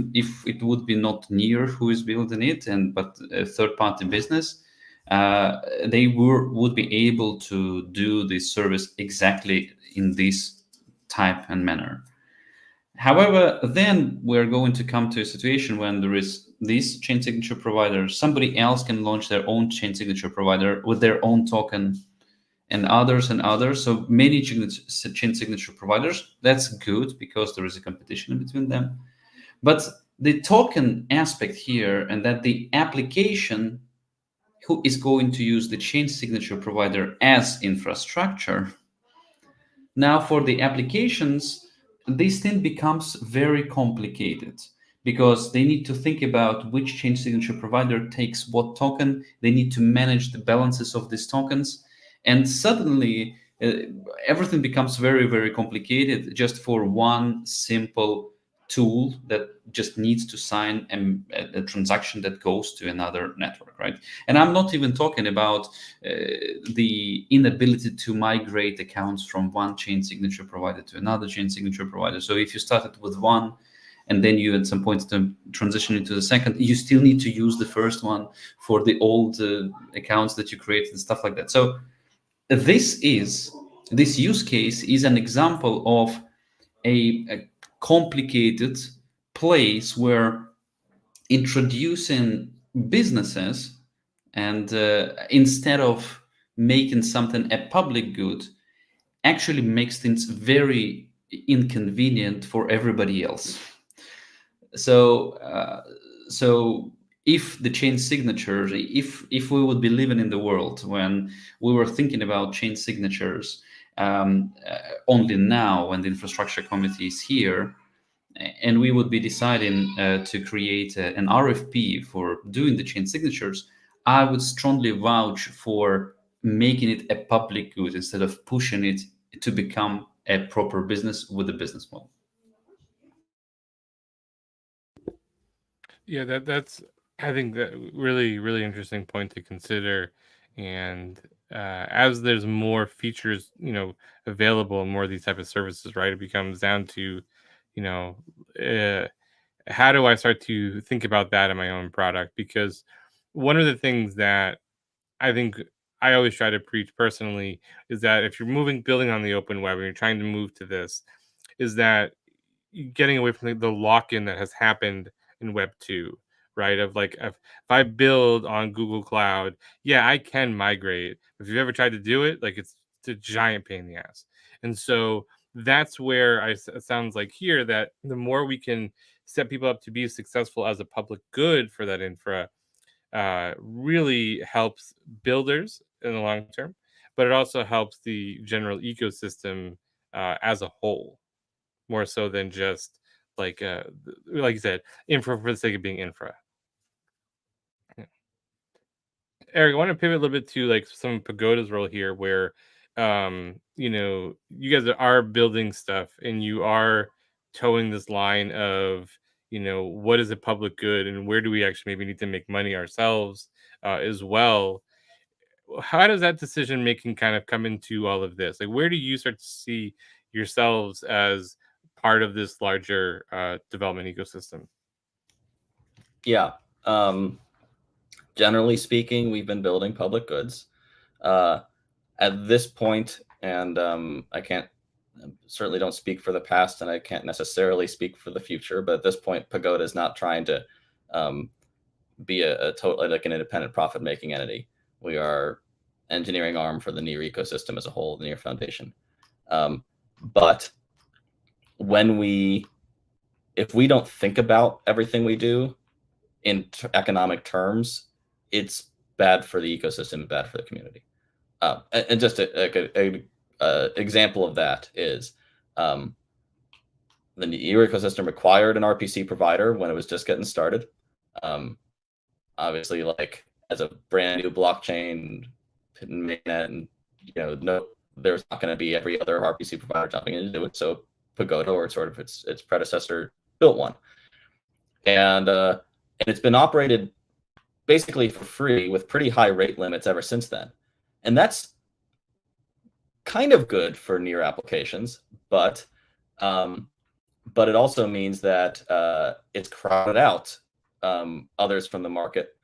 it would be not Near who is building it, but a third-party business, they would be able to do this service exactly in this type and manner. However, then we're going to come to a situation when there is this chain signature provider, somebody else can launch their own chain signature provider with their own token, and others and others. So many chain signature providers. That's good because there is a competition between them. But the token aspect here, and that the application who is going to use the chain signature provider as infrastructure. Now, for the applications, this thing becomes very complicated because they need to think about which chain signature provider takes what token. They need to manage the balances of these tokens. And suddenly, everything becomes very, very complicated just for one simple tool that just needs to sign a transaction that goes to another network, right? And I'm not even talking about the inability to migrate accounts from one chain signature provider to another chain signature provider. So if you started with one and then you at some point to transition into the second, you still need to use the first one for the old accounts that you created and stuff like that. So this use case is an example of a complicated place where introducing businesses and instead of making something a public good actually makes things very inconvenient for everybody else. So if the chain signatures, if we would be living in the world when we were thinking about chain signatures only now when the infrastructure committee is here, and we would be deciding to create an RFP for doing the chain signatures, I would strongly vouch for making it a public good instead of pushing it to become a proper business with a business model. Yeah, that's I think that really interesting point to consider. And as there's more features, available and more of these type of services, right? It becomes down to, how do I start to think about that in my own product? Because one of the things that I think I always try to preach personally is that if you're building on the open web and you're trying to move to this, is that getting away from the lock-in that has happened in Web 2, right? Of like, if I build on Google Cloud, yeah, I can migrate. If you've ever tried to do it, like it's a giant pain in the ass. And so that's where it sounds like here that the more we can set people up to be successful as a public good for that infra, really helps builders in the long term, but it also helps the general ecosystem as a whole, more so than just like you said, infra for the sake of being infra. Yeah. Eric, I want to pivot a little bit to like some of Pagoda's role here, where you guys are building stuff and you are towing this line of, what is a public good and where do we actually maybe need to make money ourselves as well. How does that decision making kind of come into all of this? Like, where do you start to see yourselves as part of this larger development ecosystem? Yeah. Generally speaking, we've been building public goods. At this point, and I can't certainly don't speak for the past, and I can't necessarily speak for the future, but at this point, Pagoda is not trying to be a totally like an independent profit-making entity. We are engineering arm for the Near ecosystem as a whole, the Near Foundation. But if we don't think about everything we do in economic terms, it's bad for the ecosystem and bad for the community. And just an example of that is the Near ecosystem required an RPC provider when it was just getting started. Obviously, like as a brand new blockchain, mainnet, and there's not going to be every other RPC provider jumping in to do it. So Pagoda, or sort of its predecessor, built one, and it's been operated basically for free with pretty high rate limits ever since then. And that's kind of good for Near applications, but it also means that it's crowded out others from the market,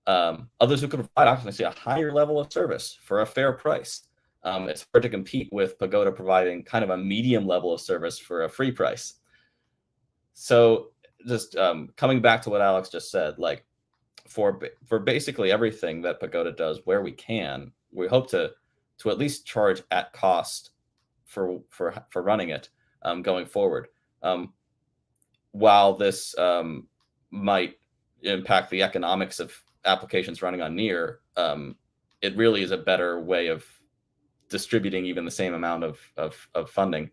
others who could provide obviously a higher level of service for a fair price. It's hard to compete with Pagoda providing kind of a medium level of service for a free price. So just coming back to what Alex just said, like for basically everything that Pagoda does where we can, we hope to at least charge at cost for running it going forward. While this might impact the economics of applications running on Near, it really is a better way of distributing even the same amount of funding.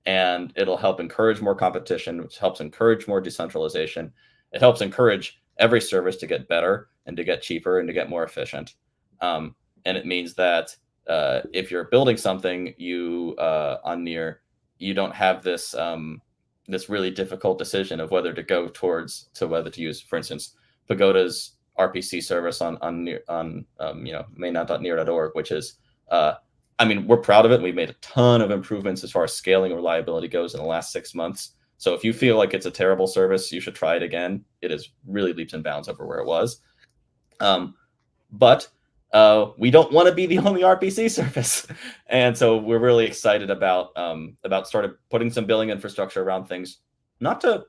And it'll help encourage more competition, which helps encourage more decentralization. It helps encourage every service to get better and to get cheaper and to get more efficient. And it means that if you're building something on Near, you don't have this this really difficult decision of whether to go towards whether to use, for instance, Pagoda's RPC service on mainnet.near.org, which is we're proud of it. We've made a ton of improvements as far as scaling and reliability goes in the last 6 months. So if you feel like it's a terrible service, you should try it again. It is really leaps and bounds over where it was. But we don't want to be the only RPC service. And so we're really excited about started putting some billing infrastructure around things, not to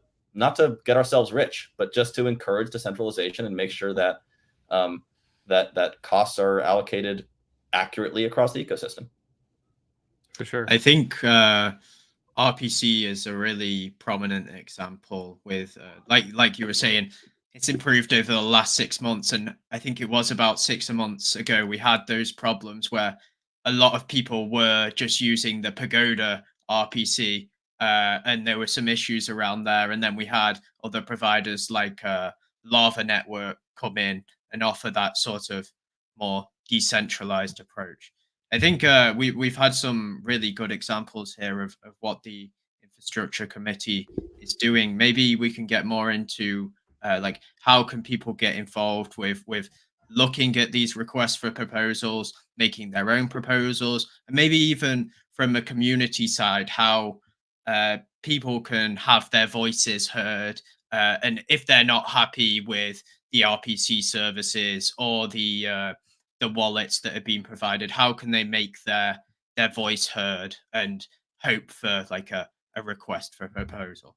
get ourselves rich, but just to encourage decentralization and make sure that that costs are allocated accurately across the ecosystem. For sure. I think RPC is a really prominent example with, like you were saying, it's improved over the last 6 months. And I think it was about 6 months ago, we had those problems where a lot of people were just using the Pagoda RPC, and there were some issues around there. And then we had other providers like Lava Network come in and offer that sort of more decentralized approach. I think we've had some really good examples here of what the infrastructure committee is doing. Maybe we can get more into like how can people get involved with looking at these requests for proposals, making their own proposals, and maybe even from a community side, how people can have their voices heard, and if they're not happy with the RPC services or the wallets that are being provided, how can they make their voice heard and hope for like a request for a proposal?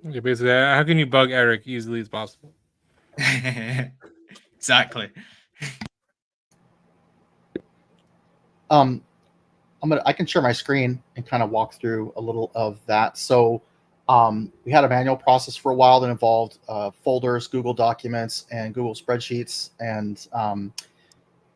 Okay, basically, how can you bug Eric easily as possible? Exactly. I can share my screen and kind of walk through a little of that. So we had a manual process for a while that involved folders, Google Documents, and Google Spreadsheets, and probably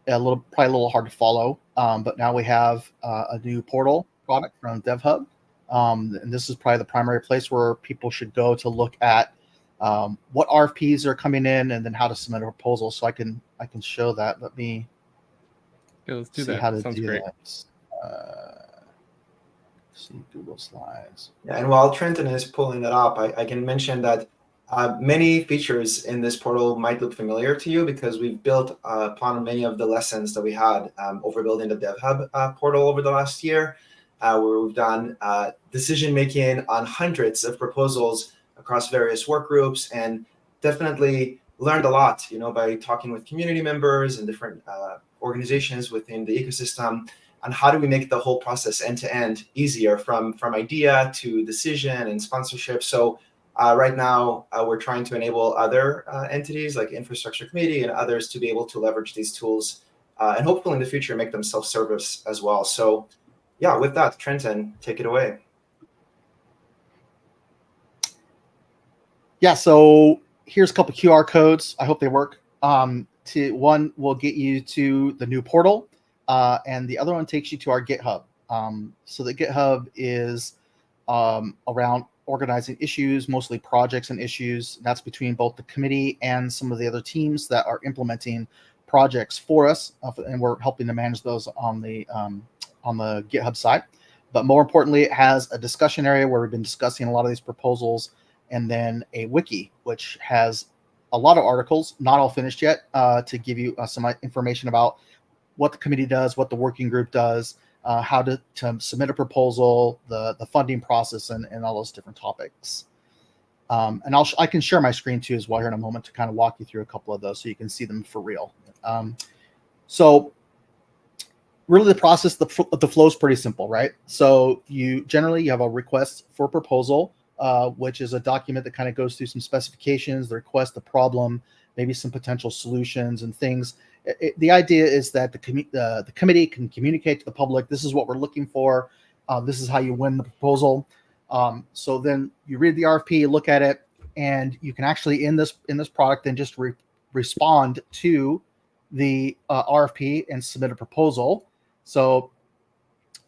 a little hard to follow. But now we have a new portal product from DevHub, and this is probably the primary place where people should go to look at what RFPs are coming in and then how to submit a proposal. So I can show that. Let me let's do see that. how to Sounds do great. that. see Google Slides. Yeah, and while Trenton is pulling that up, I can mention that many features in this portal might look familiar to you because we've built upon many of the lessons that we had over building the DevHub portal over the last year, where we've done decision making on hundreds of proposals across various work groups, and definitely learned a lot, by talking with community members and different organizations within the ecosystem. And how do we make the whole process end-to-end easier from idea to decision and sponsorship? So right now, we're trying to enable other entities like Infrastructure Committee and others to be able to leverage these tools and hopefully in the future make them self-service as well. So yeah, with that, Trenton, take it away. Yeah, so here's a couple QR codes. I hope they work. One will get you to the new portal. And the other one takes you to our GitHub. So the GitHub is around organizing issues, mostly projects and issues. That's between both the committee and some of the other teams that are implementing projects for us, and we're helping to manage those on the GitHub side. But more importantly, it has a discussion area where we've been discussing a lot of these proposals, and then a wiki, which has a lot of articles, not all finished yet, to give you some information about what the committee does, what the working group does, how to submit a proposal, the funding process, and all those different topics. And I can share my screen too as well here in a moment to kind of walk you through a couple of those so you can see them for real. So really the process, the flow is pretty simple, right? So you have a request for proposal, which is a document that kind of goes through some specifications, the request, the problem, maybe some potential solutions and things. The idea is that the committee can communicate to the public, this is what we're looking for, this is how you win the proposal. So then you read the RFP, you look at it, and you can actually in this product then just respond to the RFP and submit a proposal. So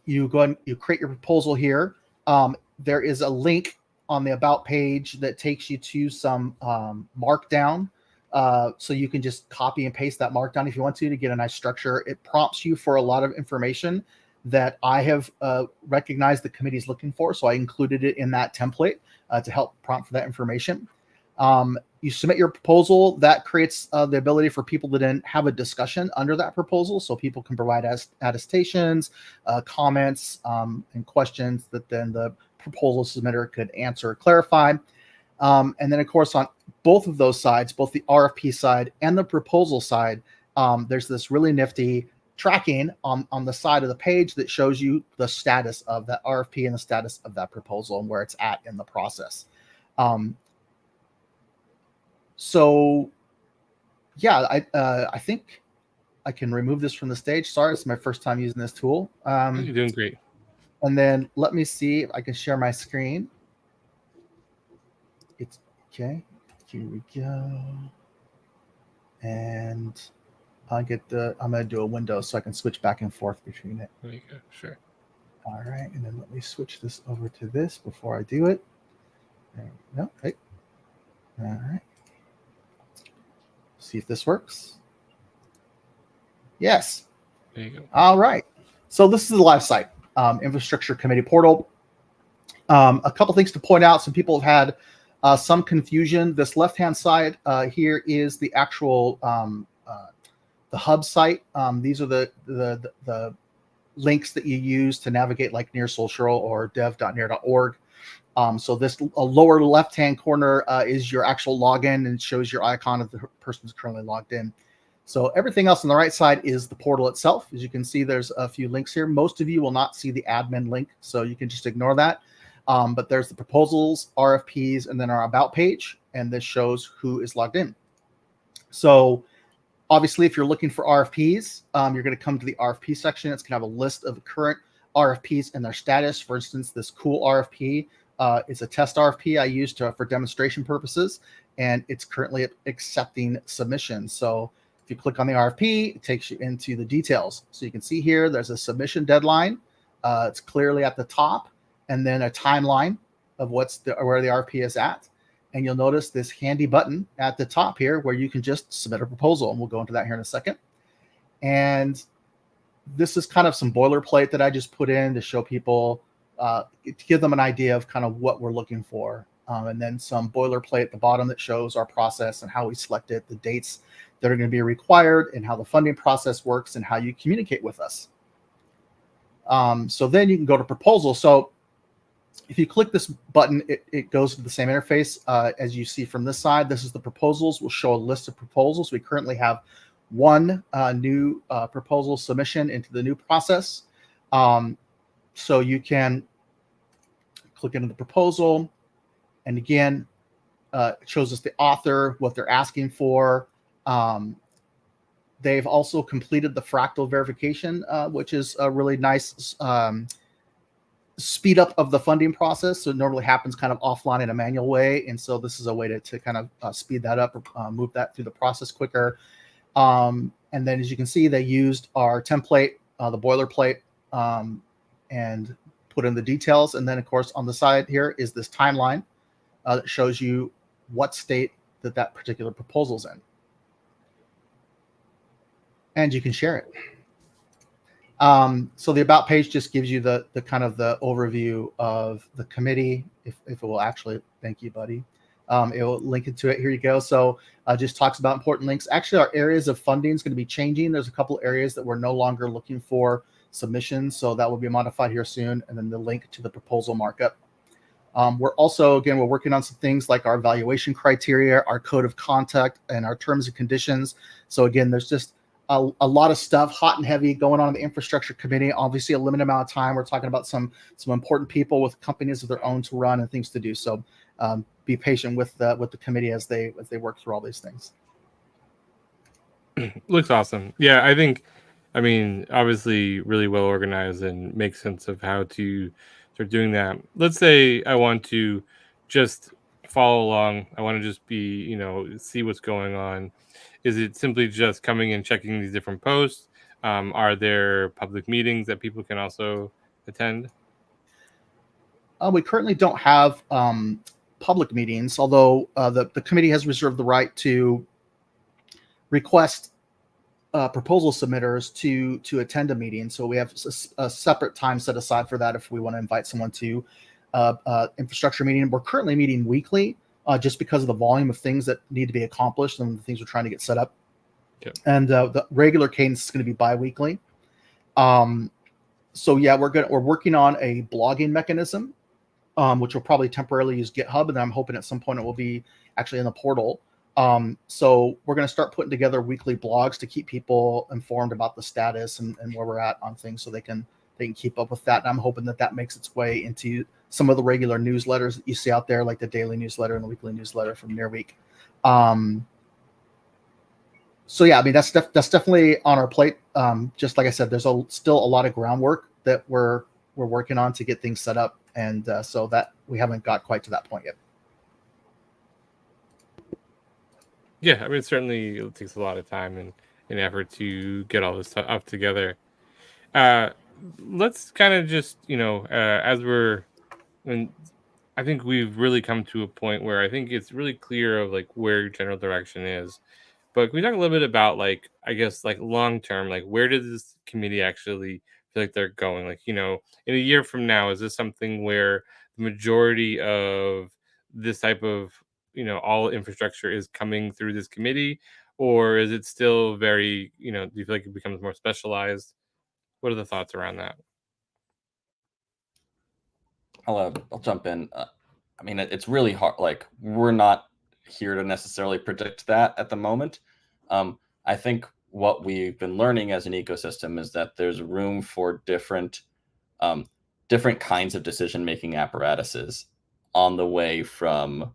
you go and you create your proposal here. There is a link on the About page that takes you to some Markdown. So you can just copy and paste that Markdown if you want to get a nice structure. It prompts you for a lot of information that I have recognized the committee is looking for. So I included it in that template to help prompt for that information. You submit your proposal. That creates the ability for people to then have a discussion under that proposal. So people can provide attestations, comments, and questions that then the proposal submitter could answer or clarify. And then, of course, on both of those sides, both the RFP side and the proposal side, there's this really nifty tracking on the side of the page that shows you the status of that RFP and the status of that proposal and where it's at in the process. So, yeah, I think I can remove this from the stage. Sorry, it's my first time using this tool. You're doing great. And then let me see if I can share my screen. It's okay. Here we go. And I'm going to do a window so I can switch back and forth between it. There you go. Sure. All right. And then let me switch this over to this before I do it. There we go. Okay. All right. See if this works. Yes. There you go. All right. So this is the live site, Infrastructure Committee portal. A couple things to point out. Some people have had some confusion. This left-hand side here is the actual the hub site. These are the links that you use to navigate like Near Social or dev.near.org. So this lower left-hand corner is your actual login and shows your icon of the person who's currently logged in. So everything else on the right side is the portal itself. As you can see, there's a few links here. Most of you will not see the admin link, so you can just ignore that. But there's the proposals, RFPs, and then our About page, and this shows who is logged in. So obviously, if you're looking for RFPs, you're going to come to the RFP section. It's going to have a list of current RFPs and their status. For instance, this cool RFP is a test RFP I used for demonstration purposes, and it's currently accepting submissions. So if you click on the RFP, it takes you into the details. So you can see here, there's a submission deadline. It's clearly at the top, and then a timeline of where the RFP is at. And you'll notice this handy button at the top here where you can just submit a proposal. And we'll go into that here in a second. And this is kind of some boilerplate that I just put in to show people to give them an idea of kind of what we're looking for. And then some boilerplate at the bottom that shows our process and how we select it, the dates that are going to be required, and how the funding process works, and how you communicate with us. So then you can go to proposal. So if you click this button, it goes to the same interface as you see from this side. This is the proposals. We'll show a list of proposals. We currently have one new proposal submission into the new process. So you can click into the proposal, and again, it shows us the author, what they're asking for. They've also completed the fractal verification, which is a really nice speed up of the funding process. So it normally happens kind of offline in a manual way. And so this is a way to kind of speed that up, or move that through the process quicker. And then as you can see, they used our template, the boilerplate, and put in the details. And then of course, on the side here is this timeline that shows you what state that particular proposal's in. And you can share it. So the About page just gives you the kind of the overview of the committee, if it will actually, thank you, buddy. It will link it to it. Here you go. So just talks about important links. Actually, our areas of funding is going to be changing. There's a couple areas that we're no longer looking for submissions, so that will be modified here soon. And then the link to the proposal markup. We're also, again, we're working on some things like our evaluation criteria, our code of conduct, and our terms and conditions. So again, there's just a lot of stuff hot and heavy going on in the infrastructure committee. Obviously, a limited amount of time. We're talking about some important people with companies of their own to run and things to do. So be patient with the committee as they work through all these things. Looks awesome. Yeah, I mean, obviously really well organized and makes sense of how to start doing that. Let's say I want to just follow along. I want to just be, see what's going on. Is it simply just coming and checking these different posts? Are there public meetings that people can also attend? We currently don't have public meetings, although the committee has reserved the right to request proposal submitters to attend a meeting. So we have a separate time set aside for that if we want to invite someone to infrastructure meeting. We're currently meeting weekly just because of the volume of things that need to be accomplished and the things we're trying to get set up. Okay. And the regular cadence is going to be bi-weekly. So yeah, we're working on a blogging mechanism, which will probably temporarily use GitHub, and I'm hoping at some point it will be actually in the portal. So we're going to start putting together weekly blogs to keep people informed about the status and where we're at on things, so they can keep up with that. And I'm hoping that makes its way into some of the regular newsletters that you see out there, like the daily newsletter and the weekly newsletter from Nearweek. So yeah, I mean, that's definitely on our plate. Just like I said, there's still a lot of groundwork that we're working on to get things set up, and so that we haven't got quite to that point yet. Yeah, I mean, certainly it takes a lot of time and effort to get all this stuff together. Let's kind of just, I think we've really come to a point where I think it's really clear of like where general direction is. But can we talk a little bit about long term, where does this committee actually feel like they're going? In a year from now, is this something where the majority of this type of all infrastructure is coming through this committee, or is it still very, do you feel like it becomes more specialized? What are the thoughts around that? I'll jump in. I mean, it's really hard. We're not here to necessarily predict that at the moment. I think what we've been learning as an ecosystem is that there's room for different kinds of decision-making apparatuses on the way from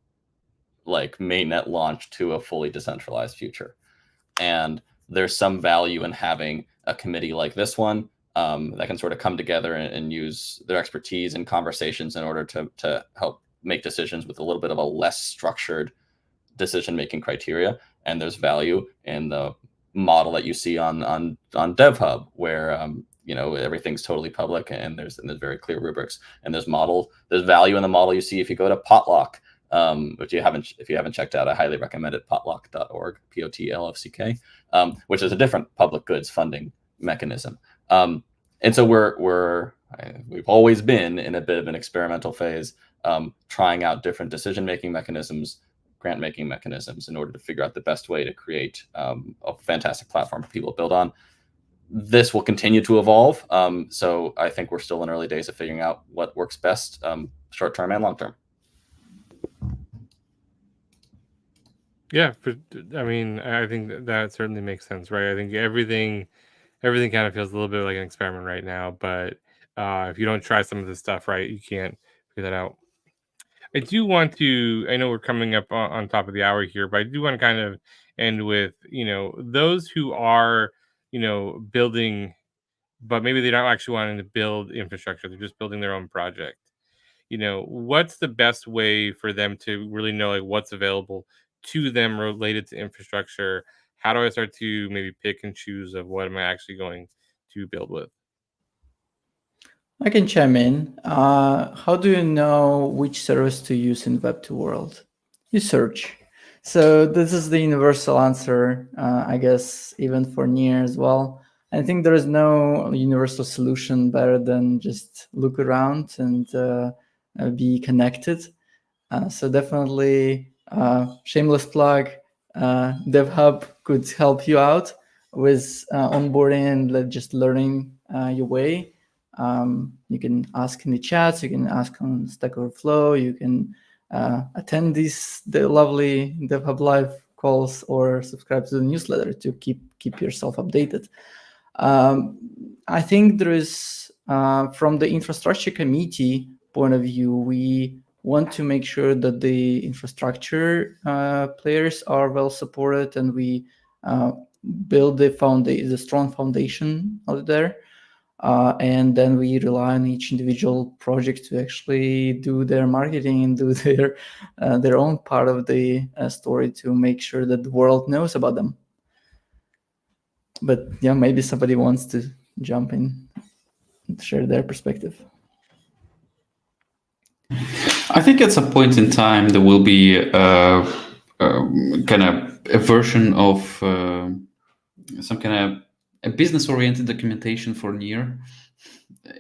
mainnet launch to a fully decentralized future. And there's some value in having a committee like this one that can sort of come together and use their expertise and conversations in order to help make decisions with a little bit of a less structured decision-making criteria. And there's value in the model that you see on DevHub, where everything's totally public and there's very clear rubrics. And there's value in the model you see if you go to Potluck, which if you haven't checked out, I highly recommend it. Potluck.org, POTLFCK, which is a different public goods funding mechanism. And so we're we've always been in a bit of an experimental phase, trying out different decision-making mechanisms, grant-making mechanisms in order to figure out the best way to create a fantastic platform for people to build on. This will continue to evolve. So I think we're still in early days of figuring out what works best, short-term and long-term. Yeah, I mean, I think that certainly makes sense, right? I think everything kind of feels a little bit like an experiment right now, but if you don't try some of this stuff, right, you can't figure that out. I do want to, I know we're coming up on top of the hour here, but I do want to kind of end with, those who are, building, but maybe they don't actually wanting to build infrastructure. They're just building their own project. What's the best way for them to really know like what's available to them related to infrastructure? How do I start to maybe pick and choose of what am I actually going to build with? I can chime in. How do you know which service to use in Web2 world? You search. So this is the universal answer, I guess, even for Near as well. I think there is no universal solution better than just look around and be connected. So definitely, shameless plug, DevHub could help you out with onboarding and just learning your way. You can ask in the chats, you can ask on Stack Overflow, you can attend the lovely DevHub Live calls or subscribe to the newsletter to keep yourself updated. I think there is, from the infrastructure committee point of view, we want to make sure that the infrastructure players are well supported and we build the strong foundation out there. And then we rely on each individual project to actually do their marketing and do their own part of the story to make sure that the world knows about them. But yeah, maybe somebody wants to jump in and share their perspective. I think at some point in time there will be kind of a version of some kind of a business-oriented documentation for Near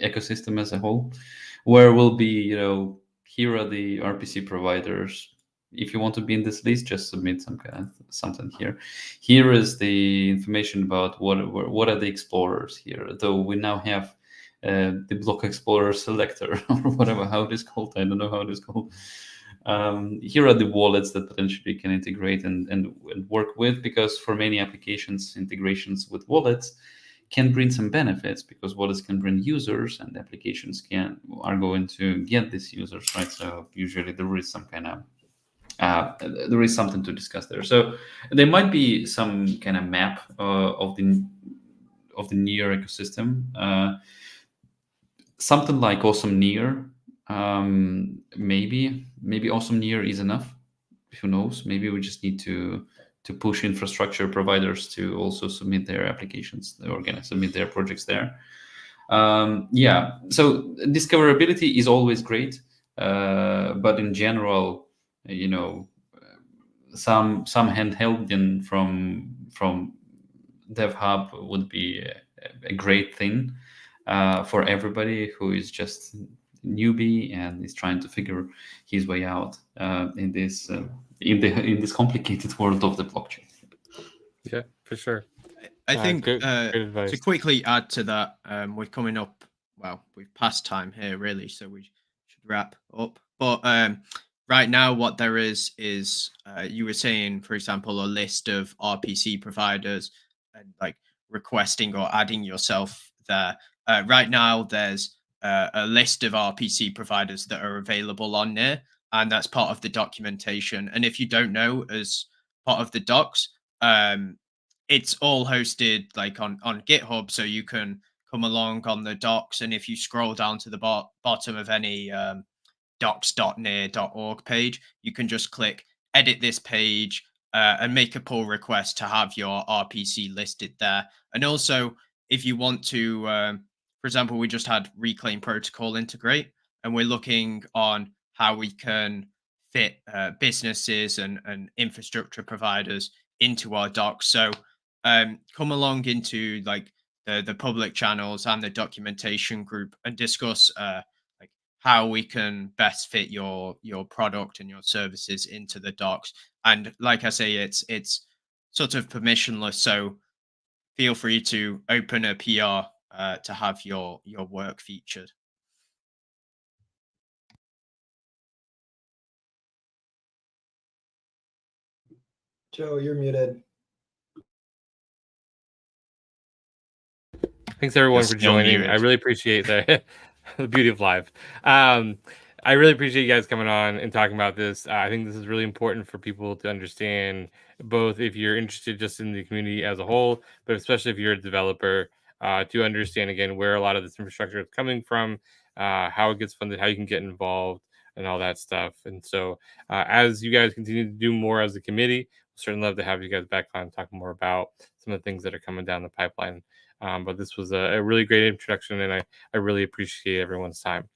ecosystem as a whole, where will be, here are the RPC providers. If you want to be in this list, just submit something here. Here is the information about what are the explorers here. Though we now have the block explorer selector or whatever, how it is called. I don't know how it is called. Here are the wallets that potentially can integrate and work with, because for many applications, integrations with wallets can bring some benefits, because wallets can bring users and applications are going to get these users, right? So usually there is some kind of there is something to discuss there. So there might be some kind of map of the Near ecosystem, something like Awesome Near. Maybe Awesome Near is enough. Who knows? Maybe we just need to push infrastructure providers to also submit their applications or submit their projects there. Yeah. So discoverability is always great, but in general, some handholding from DevHub would be a great thing for everybody who is just newbie and is trying to figure his way out in this complicated world of the blockchain. Yeah, for sure. I think good advice. to quickly add to that, we're coming up. Well, we've passed time here, really, so we should wrap up. But right now, what there is you were saying, for example, a list of RPC providers and like requesting or adding yourself there. Right now, there's a list of RPC providers that are available on there, and that's part of the documentation. And if you don't know, as part of the docs, it's all hosted like on GitHub, so you can come along on the docs. And if you scroll down to the bottom of any docs.near.org page, you can just click edit this page and make a pull request to have your RPC listed there. And also, if you want to, for example, we just had Reclaim Protocol integrate, and we're looking on how we can fit businesses and infrastructure providers into our docs. So come along into like the public channels and the documentation group and discuss like how we can best fit your product and your services into the docs. And like I say, it's sort of permissionless, so feel free to open a PR to have your work featured. Joe, you're muted. Thanks everyone You're for still joining. muted. I really appreciate the beauty of live. I really appreciate you guys coming on and talking about this. I think this is really important for people to understand, both if you're interested just in the community as a whole, but especially if you're a developer, to understand again where a lot of this infrastructure is coming from, how it gets funded, how you can get involved, and all that stuff. And so, as you guys continue to do more as a committee, we'll certainly love to have you guys back on and talk more about some of the things that are coming down the pipeline. But this was a really great introduction, and I really appreciate everyone's time.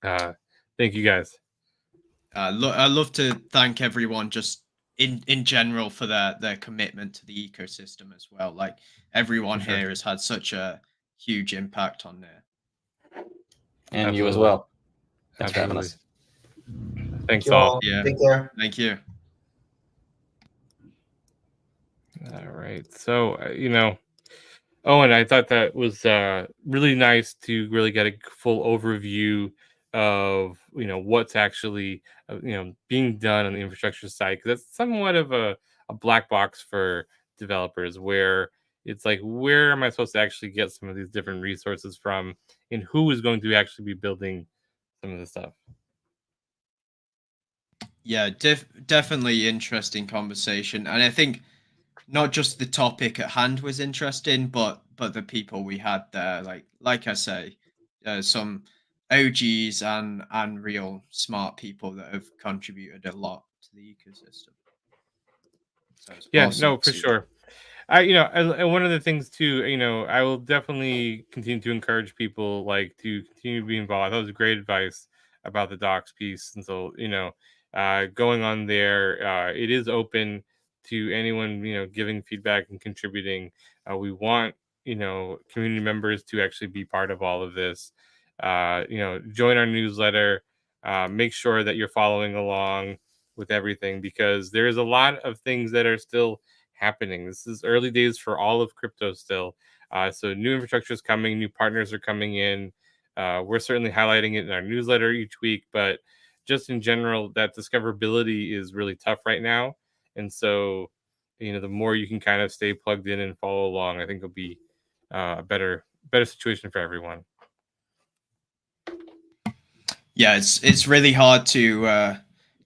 Thank you guys. I love to thank everyone just in general for their commitment to the ecosystem as well. Like everyone For sure. here has had such a huge impact on there. And you as Absolutely. well. Thanks for having us. Thanks you all. Yeah. Take care. Thank you. All right. So, Owen, I thought that was really nice to really get a full overview of what's actually being done on the infrastructure side, because that's somewhat of a black box for developers, where it's like, where am I supposed to actually get some of these different resources from, and who is going to actually be building some of the stuff? Yeah, definitely interesting conversation, and I think not just the topic at hand was interesting, but the people we had there. Like I say, some OGs and real smart people that have contributed a lot to the ecosystem. So it's Yeah, awesome no, to for see that. sure. And one of the things too, I will definitely continue to encourage people to continue to be involved. That was great advice about the docs piece. And so, going on there, it is open to anyone, giving feedback and contributing. We want, community members to actually be part of all of this. Join our newsletter, make sure that you're following along with everything, because there's a lot of things that are still happening. This is early days for all of crypto still. So new infrastructure is coming, new partners are coming in. We're certainly highlighting it in our newsletter each week, but just in general, that discoverability is really tough right now. And so, the more you can kind of stay plugged in and follow along, I think it'll be a better situation for everyone. Yeah, it's really hard to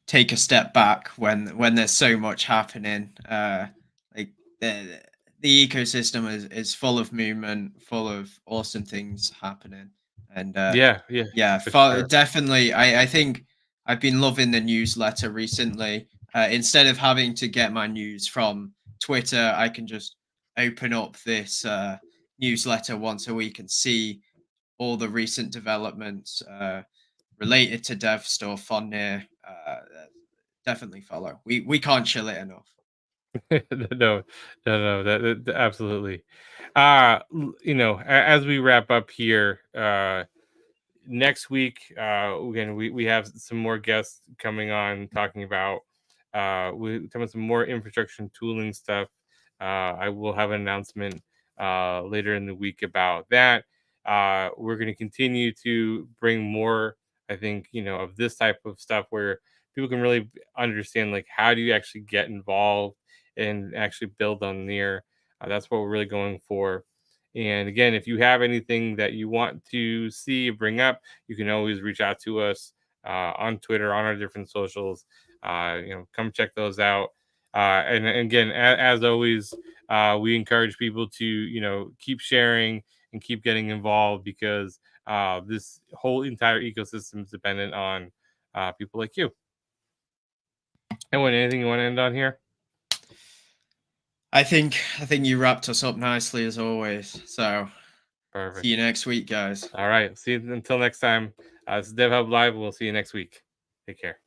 take a step back when there's so much happening. Like the ecosystem is full of movement, full of awesome things happening, and Yeah, for sure. definitely. I think I've been loving the newsletter recently. Instead of having to get my news from Twitter, I can just open up this newsletter once a week and see all the recent developments related to dev stuff on there. Definitely follow. We can't chill it enough. No, that absolutely. As we wrap up here, next week, again, we have some more guests coming on talking about some more infrastructure and tooling stuff. I will have an announcement later in the week about that. We're going to continue to bring more, I think, of this type of stuff where people can really understand, like, how do you actually get involved and actually build on Near. That's what we're really going for. And again, if you have anything that you want to see, bring up, you can always reach out to us on Twitter, on our different socials. Come check those out. And again, as always, we encourage people to, keep sharing and keep getting involved, because this whole entire ecosystem is dependent on people like you. Anyone, anything you want to end on here? I think you wrapped us up nicely as always. So Perfect. see you next week, guys. All right. See you until next time. This is DevHub Live. We'll see you next week. Take care.